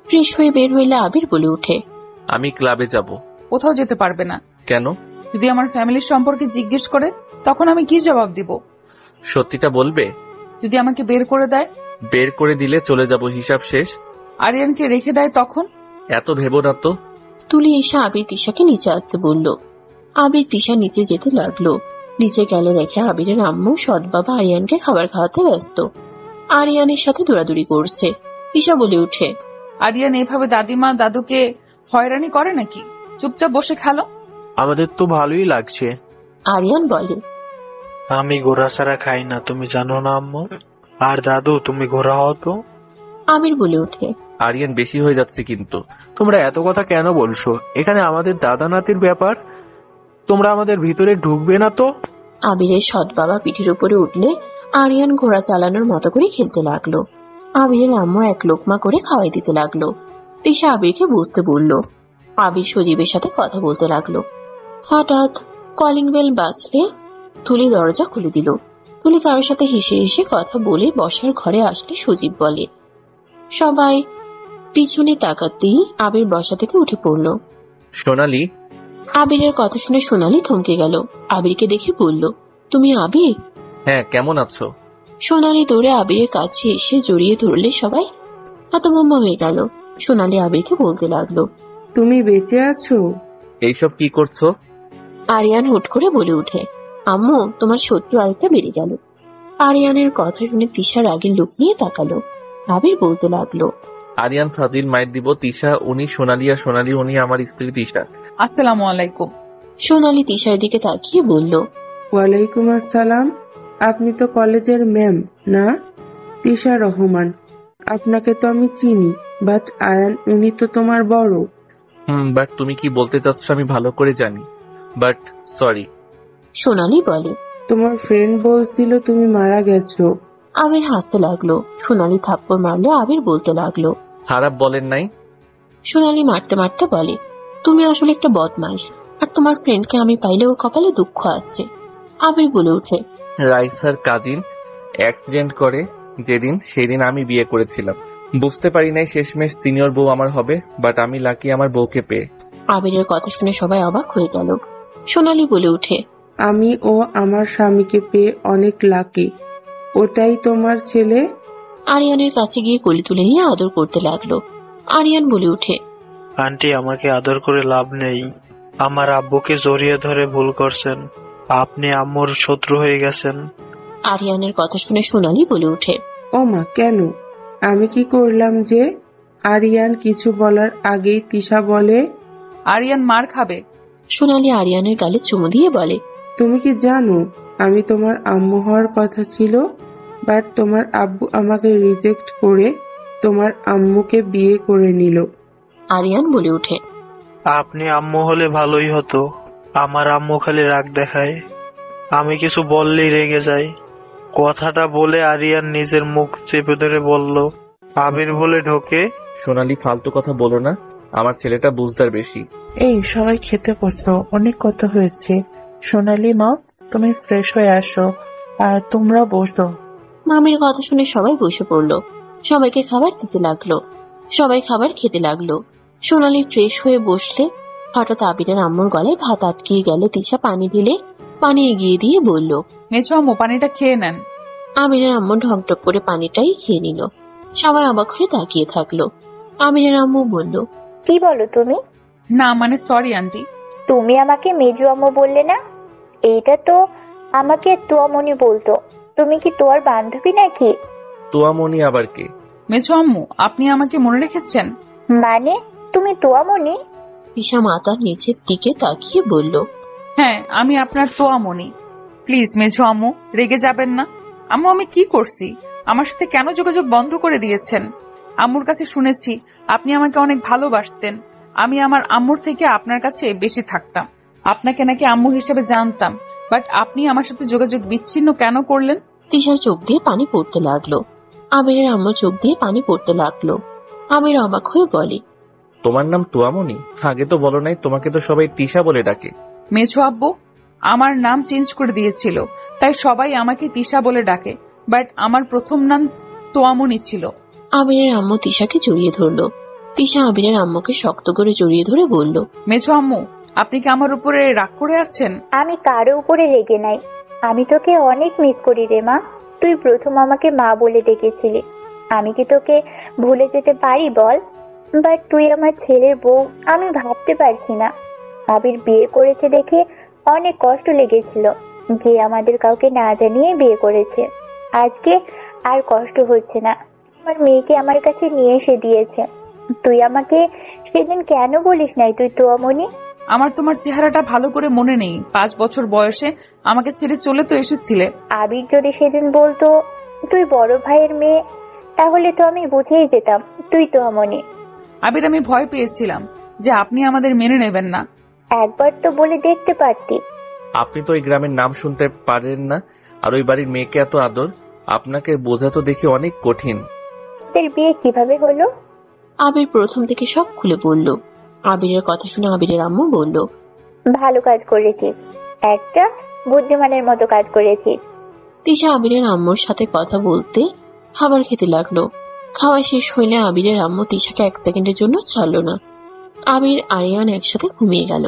ফ্রেশ হয়ে বের হইলে আবির বলে উঠে, আমি ক্লাবে যাব। কোথাও যেতে পারবে না। কেন? যদি আমার ফ্যামিলির সম্পর্কে জিজ্ঞেস করে তখন আমি কি জবাব দিব? সত্যিটা বলবে? যদি আমাকে বের করে দেয়? বের করে দিলে চলে যাব, হিসাব শেষ। আরিয়ানকে রেখে দেয় তখন? এত ভেবো না তো। তুলি এসে আবির তিশাকে নিচে আসতে বলল। আবির তিশা নিচে যেতে লাগলো। নিচে গেলে দেখে আবিরের আম্মু সৎ বাবা আরিয়ানকে খাবার খাওয়াতে ব্যস্ত। আরিয়ানের সাথে দৌড়াদৌড়ি করছে। তিশা বলে উঠে, আরিয়ান এভাবে দাদিমা দাদুকে হয়রানি করে নাকি? চুপচাপ বসে খেলো। আমাদের তো ভালোই লাগছে। আরিয়ান বলে, আমি ঘোড়া ছাড়া খাই না, তুমি জানো না আম্মু? আর দাদু, তুমি ঘোড়া হও তো। আবির বলে উঠে, আরিয়ান বেশি হয়ে যাচ্ছে কিন্তু। তোমরা এত কথা কেন বলছো? এখানে আমাদের দাদা নাতির ব্যাপার, তোমরা আমাদের ভিতরে ঢুকবে না তো। আবিরের সৎ বাবা পিঠের উপরে উঠলে আরিয়ান ঘোড়া চালানোর মতো করে খেলতে লাগলো। আবিরের আম্মু এক লোকমা করে খাওয়াই দিতে লাগলো। তিশা আবিরকে বসতে বলল। আবির সজীবের সাথে কথা বলতে লাগলো। হঠাৎ কলিং বেল বাজলে তুলি দরজা খুলে দিল। তুলি কারোর সাথে হেসে হেসে কথা বলে বসার ঘরে আসলে সজীব বলে। সবাই পিছনে তাকাতেই আবির বসা থেকে উঠে পড়ল। সোনালি। আবিরের কথা শুনে সোনালি থমকে গেল। আবিরকে দেখে বলল, তুমি আবির? হ্যাঁ, কেমন আছো? সোনালি দৌড়ে আবিরের কাছে এসে জড়িয়ে ধরলে সবাই হতভম্ব হয়ে গেল। সোনালি আবিরকে বলতে লাগলো, তুমি বেঁচে আছো? এইসব কি করছো? আরিয়ান হুট করে বলে উঠে, আম্মু, তোমার শত্রু আরেকটা বেড়ে গেল। আরিয়ানের কথা শুনে তিশার আগের লোক নিয়ে তাকালো। আবির বলতে লাগলো, আরিয়ান ফাজিল, মাইর দিব। তিশা উনি সোনালি, আর সোনালি উনি আমার স্ত্রী তিশা। আসসালামু আলাইকুম। সোনালি তিশার দিকে তাকিয়ে বলল, ওয়ালাইকুম আসসালাম। আপনি তো কলেজের ম্যাম না? তিশা রহমান। আপনাকে তো আমি চিনি, বাট আয়ান উনি তো তোমার বড়। বাট তুমি কি বলতে চাচ্ছ আমি ভালো করে জানি, বাট সরি। সোনালি বলে, তোমার ফ্রেন্ড বলছিল তুমি মারা গেছো। আবির হাসতে লাগলো। সোনালি থাপ্পড় মারলে আবির বলতে লাগলো, খারাপ বলেন নাই। সোনালি মারতে মারতে বলে, তুমি আসলে একটা বদমাইশ, আর তোমার ফ্রেন্ডকে আমি পাইলে ওর কপালে দুঃখ আছে। আবির বলে উঠে, রাইসার কাজিন অ্যাক্সিডেন্ট করে যেদিন, সেদিন আমি বিয়ে করেছিলাম। বুঝতে পারি নাই শেষমেশ সিনিয়র বউ আমার হবে, বাট আমি লাকি আমার বউকে পেয়ে। আবিরের কথা শুনে সবাই অবাক হয়ে গেল। সোনালি বলে উঠে, আমি ও আমার স্বামীকে পেয়ে অনেক লাকি। ওটাই তোমার ছেলে? আরিয়ানের কাছে গিয়ে কোলে তুলে নিয়ে আদর করতে লাগলো। আরিয়ান বলে উঠে, আন্টি, আমাকে আদর করে লাভ নেই। আমার আব্বুকে জড়িয়ে ধরে ভুল করছেন। আপনি আম্মুর শত্রু হয়ে গেছেন। আরিয়ানের কথা শুনে সোনালি বলে উঠে, ও মা, কেন? আমি কি করলাম যে? আরিয়ান কিছু বলার আগেই তিশা বলে, আরিয়ান মার খাবে। সোনালি আরিয়ানের গালে চুমু দিয়ে বলে, তুমি কি জানো আমি তোমার আম্মু হওয়ার কথা ছিল, বাট তোমার আব্বু আমাকে রিজেক্ট করে তোমার আম্মুকে বিয়ে করে নিল। আরিয়ান বলে উঠে, আপনি আম্মু হলে ভালোই হতো। আমার আম্মু খালি রাগ দেখায়, আমি কিছু বললেই রেগে যাই। কথাটা বলে আরিয়ান নিজের মুখ চেপে ধরে বলল, আবির বলে ঢোকে। সোনালি, ফালতু কথা বলো না, আমার ছেলেটা বুঝদার বেশি। এই সবাই খেতে বসো, অনেক কথা হয়েছে। সোনালি মা, তুমি ফ্রেশ হয়ে আসো, আর তোমরা বসো। মামির কথা শুনে সবাই বসে পড়লো। সবাইকে খাবার দিতে লাগলো। সবাই খাবার খেতে লাগলো। সোনালি ফ্রেশ হয়ে বসলে হঠাৎ আবিরের আম্মুর গলায় ভাত আটকিয়ে গেলে তিশা পানি ঢেলে পানি এগিয়ে দিয়ে বলল, মেজো আম্মু, পানিটা খেয়ে নেন। আবিরের আম্মু ঢকঢক করে পানিটাই খেয়ে নিল। সবাই অবাক হয়ে তাকিয়ে থাকলো। আবিরের আম্মু বলল, কি বলো তুমি? না মানে সরি আন্টি। তুমি আমাকে মেজো আম্মু বললে না? এইটা তো আমাকে তোয়ামনি বলতো। তুমি কি তোর বান্ধবী নাকি? তোয়ামনি আবার কে? মেজো আম্মু, আপনি আমাকে মনে রেখেছেন? মানে তুমি তোয়ামনি? তিশা মাথার নিচের দিকে তাকিয়ে বলল, হ্যাঁ, আমি আপনার তোয়ামনি। প্লিজ মেজো আম্মু, রেগে যাবেন না। আম্মু, আমি কি করছি? আমার সাথে কেন যোগাযোগ বন্ধ করে দিয়েছেন? আম্মুর কাছে শুনেছি আপনি আমাকে অনেক ভালোবাসতেন। আমি আমার আম্মুর থেকে আপনার কাছে বেশি থাকতাম। আপনাকে নাকি আম্মু হিসেবে জানতাম, বাট আপনি আমার সাথে যোগাযোগ বিচ্ছিন্ন কেন করলেন? তিশার চোখ দিয়ে পানি পড়তে লাগলো। আবিরের আম্মু চোখ দিয়ে পানি পড়তে লাগলো। আবির অবাক হয়ে বলে, তোমার নাম তোয়ামনি? আগে তো বলো নাই। তোমাকে তো সবাই তিশা বলে ডাকে। মেজো আব্বু আমার নাম চেঞ্জ করে দিয়েছিল, তাই সবাই আমাকে তিশা বলে ডাকে, বাট আমার প্রথম নাম তোয়ামনি ছিল। আবিরের আম্মু তিশাকে জড়িয়ে ধরলো। তিশা আবিরের আম্মুকে শক্ত করে জড়িয়ে ধরে বলল, মেজো আম্মু, আপনি কি আমার উপরে রাগ করে আছেন? আমি কারো উপরে রেগে নাই। আমি তোকে অনেক মিস করি রে মা। তুই প্রথম আমাকে মা বলে ডেকেছিলি। আমি কি তোকে ভুলে যেতে পারি বল? বাট তুই আমার ছেলের বউ, আমি ভাবতে পারছি না। আবির বিয়ে করেছে দেখে অনেক কষ্ট লেগেছিল, যে আমাদের কাউকে না জানিয়ে বিয়ে করেছে। আজকে আর কষ্ট হচ্ছে না। আমার মেয়েকে আমার কাছে নিয়ে এসে দিয়েছে। তুই আমাকে সেদিন কেন বলিস নাই তুই তোয়ামনি? আমার তোমার চেহারাটা ভালো করে মনে নেই। 5 বছর বয়সে আমাকে ছেড়ে চলে তো এসেছিলে। আবির যদি সেদিন বলতো তুই বড় ভাইয়ের মেয়ে, তাহলে তো আমি বুঝেই যেতাম তুই তোয়ামনি। আবির, আমি ভয় পেয়েছিলাম যে আপনি আমাদের মেনে নেবেন না। একবার তো বলে দেখতে পারতি। আপনি তো এই গ্রামের নাম শুনতে পারেন না, আর ওই বাড়ির মেয়েকে এত আদর। আপনাকে বোঝা তো দেখি অনেক কঠিন। তোদের বিয়ে কিভাবে হলো? আবির প্রথম থেকে সব খুলে বলল। আবিরের কথা শুনে আবিরের আম্মু বলল, ভালো কাজ করেছিস, একটা বুদ্ধিমানের মতো কাজ করেছিস। তিশা আবিরের আম্মুর সাথে কথা বলতে খাবার খেতে লাগলো। খাওয়া শেষ হইলে আবিরের আম্মু তিশাকে 1 সেকেন্ডের জন্য ছাড়লো না। আবির আরিয়ান একসাথে ঘুমিয়ে গেল।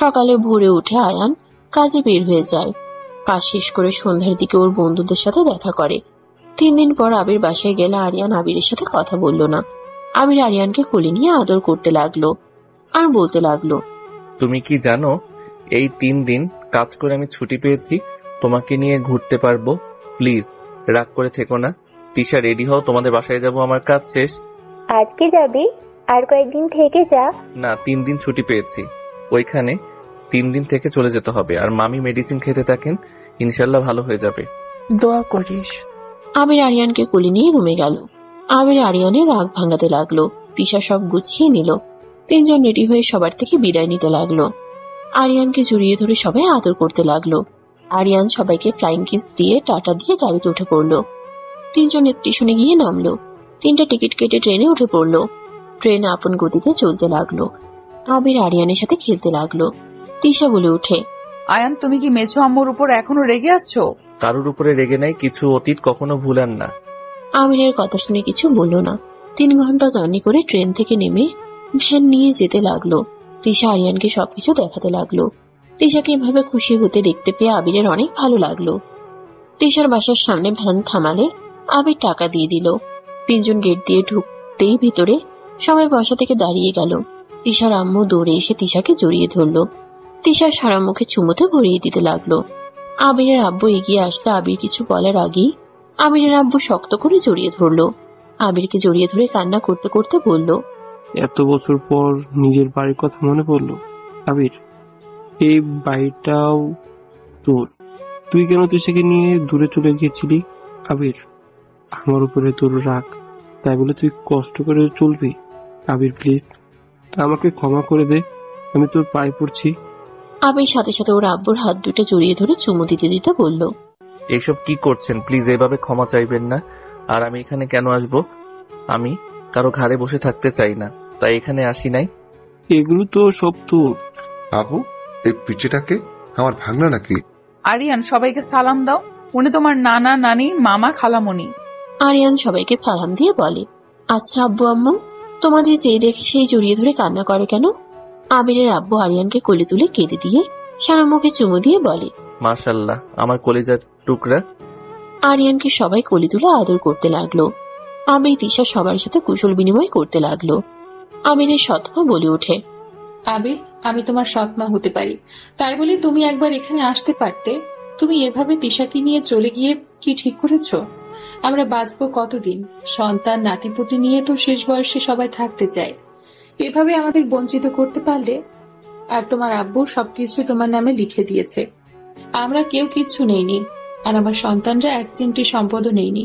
সকালে ভোরে উঠে আয়ান কাজে বের হয়ে যায়। কাজ শেষ করে সন্ধ্যার দিকে ওর বন্ধুদের সাথে দেখা করে। 3 দিন পর আবির বাসায় গেলে আরিয়ান আবিরের সাথে কথা বলল না। আবির আরিয়ানকে কোলে নিয়ে আদর করতে লাগলো আর বলতে লাগলো, তুমি কি জানো, এই 3 দিন কাজ করে আমি ছুটি পেয়েছি, তোমাকে নিয়ে ঘুরতে পারবো। প্লিজ রাগ করে থেকো না। তিশা, রেডি হও, তোমাদের বাসায় যাব, আমার কাজ শেষ। আজকে যাবি? আর কয়েকদিন থেকে যা। না, 3 দিন ছুটি পেয়েছি, ওইখানে 3 দিন থেকে চলে যেতে হবে। আর মামি মেডিসিন খেতে থাকেন, ইনশাল্লাহ ভালো হয়ে যাবে। দোয়া করিস। আবির আরিয়ানকে কোলে নিয়ে রুমে গেল। আবির আরিয়ানের রাগ ভাঙাতে লাগলো। তিশা সব গুছিয়ে নিল। 3 জন রেডি হয়ে সবার থেকে বিদায় নিতে লাগলো। আরিয়ানকে জড়িয়ে ধরে সবাই আদর করতে লাগলো। আরিয়ান সবাইকে ফ্লাইং কিস দিয়ে টাটা দিয়ে গাড়িতে উঠে পড়লো। 3 জন স্টেশনে গিয়ে নামলো। 3টা টিকিট কেটে ট্রেনে উঠে পড়লো। ট্রেন আপন গতিতে চলতে লাগলো। আবির আরিয়ানের সাথে খেলতে লাগলো। তিশা বলে উঠে, আয়ান, তুমি কি মেজো আম্মুর উপর এখনো রেগে আছো? কারোর উপরে রেগে নাই, কিছু অতীত কখনো ভুলেন না। আবিরের কথা শুনে কিছু বলল না। 3 ঘন্টা জার্নি করে ট্রেন থেকে নেমে ভ্যান নিয়ে যেতে লাগলো। তিশা আরিয়ানকে সবকিছু দেখাতে লাগলো। তিশাকে এভাবে খুশি হতে দেখতে পেয়ে আবিরের অনেক ভালো লাগলো। তিশার বাসার সামনে ভ্যান থামালে আবির টাকা দিয়ে দিল। 3 জন গেট দিয়ে ঢুকতেই ভিতরে সবাই বাসা থেকে দাঁড়িয়ে গেল। তিশার আম্মু দৌড়ে এসে তিশাকে জড়িয়ে ধরলো। তিশার সারা মুখে চুমুতে ভরিয়ে দিতে লাগলো। আবিরের আব্বু এগিয়ে আসলে আবির কিছু বলার আগেই আবিরের আব্বু শক্ত করে জড়িয়ে ধরলো। আবিরকে জড়িয়ে ধরে কান্না করতে করতে বলল, এত বছর পর নিজের বাড়ির কথা মনে পড়লো। আবির, এই বাড়িটাও তোর। তুই কেন তিশাকে নিয়ে দূরে চলে গিয়েছিলি? আবির, আমার উপরে তোর রাগ, তাই বলে তুই কষ্ট করে চলবি? আবির প্লিজ, আমাকে ক্ষমা করে দে, আমি তোর পায়ে পড়ছি। আবির সাথে সাথে ওর আব্বুর হাত দুটো জড়িয়ে ধরে চুমু দিতে দিতে বলল, এইসব কি করছেন? প্লিজ এভাবে ক্ষমা চাইবেন না। আর আমি এখানে কেন আসবো? আমি কারো ঘাড়ে বসে থাকতে চাই না, তাই এখানে আসি নাই। এগুলো তো সব তোর। আবু, এই পিচ্চিটাকে আমার ভাগনা নাকি? আরিয়ান, সবাইকে সালাম দাও। উনি তোমার নানা, নানি, মামা, খালামণি। আরিয়ান সবাইকে সালাম দিয়ে বলে, আচ্ছা আব্বু আম্মু, তোমাদের যেই দেখে সেই জড়িয়ে ধরে কান্না করে কেন? আবিরের আব্বু আরিয়ানকে কোলে তুলে কেঁদে দিয়ে সারা মুখে চুমু দিয়ে বলে, মাশাআল্লাহ, আমার কলিজার টুকরা। আরিয়ানকে সবাই কোলে তুলে আদর করতে লাগলো। আবির তিশা সবার সাথে কুশল বিনিময় করতে লাগলো। আবিরের সৎমা বলে ওঠে, আবির, আমি তোমার সৎমা হতে পারি, তাই বলে তুমি একবার এখানে আসতে পারতে। তুমি এভাবে তিশাকে নিয়ে চলে গিয়ে কি ঠিক করেছো? আমরা বাঁচবো কতদিন? সন্তান নাতিপুতি নিয়ে তো শেষ বয়সে সবাই থাকতে চায়। এভাবে আমাদের বঞ্চিত করতে পারলে? আর তোমার আব্বু সবকিছু তোমার নামে লিখে দিয়েছে। আমরা কেউ কিচ্ছু নেইনি, আর আমার সন্তানরা এক তিনটি সম্পদও নেইনি।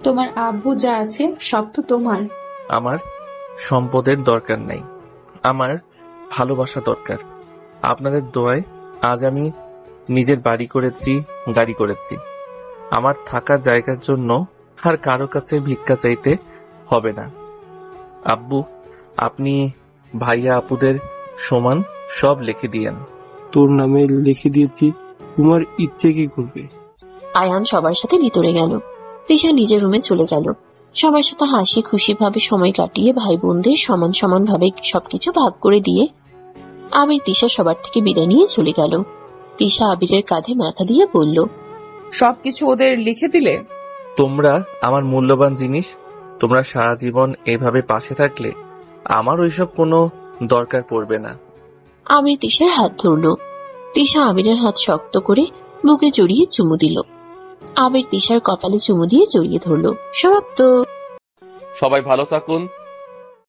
তোমার আব্বু যা আছে সব তো তোমার। আমার সম্পদের দরকার নাই, আমার ভালোবাসা দরকার। আপনাদের দোয়ায় আজ আমি নিজের বাড়ি করেছি, গাড়ি করেছি। আমার থাকার জায়গার জন্য আর কারো কাছে ভিক্ষা চাইতে হবে না। আব্বু, আপনি ভাইয়া আপুদের সমান সব লিখে দিয়েন। তোর নামে লিখে দিয়েছি, তোমার ইচ্ছে কি করবে? আয়ান সবার সাথে ভিতরে গেল। তিশা নিজের রুমে চলে গেল। সবার সাথে হাসি খুশি ভাবে সময় কাটিয়ে ভাই বোনদের সমান সমান ভাবে সবকিছু ভাগ করে দিয়ে আবির তিশা সবার থেকে বিদায় নিয়ে চলে গেল। তিশা আবিরের কাঁধে মাথা দিয়ে বলল, সবকিছু ওদের লিখে দিলে? তোমরা আমার মূল্যবান জিনিস, তোমরা সারা জীবন এভাবে পাশে থাকলে আমার ওইসব কোনো দরকার পড়বে না। আবির তিশার হাত ধরল। তিশা আবিরের হাত শক্ত করে বুকে জড়িয়ে চুমু দিল। আবির তিশার কপালে চুমু দিয়ে জড়িয়ে ধরল। সমাপ্ত। সবাই ভালো থাকুন।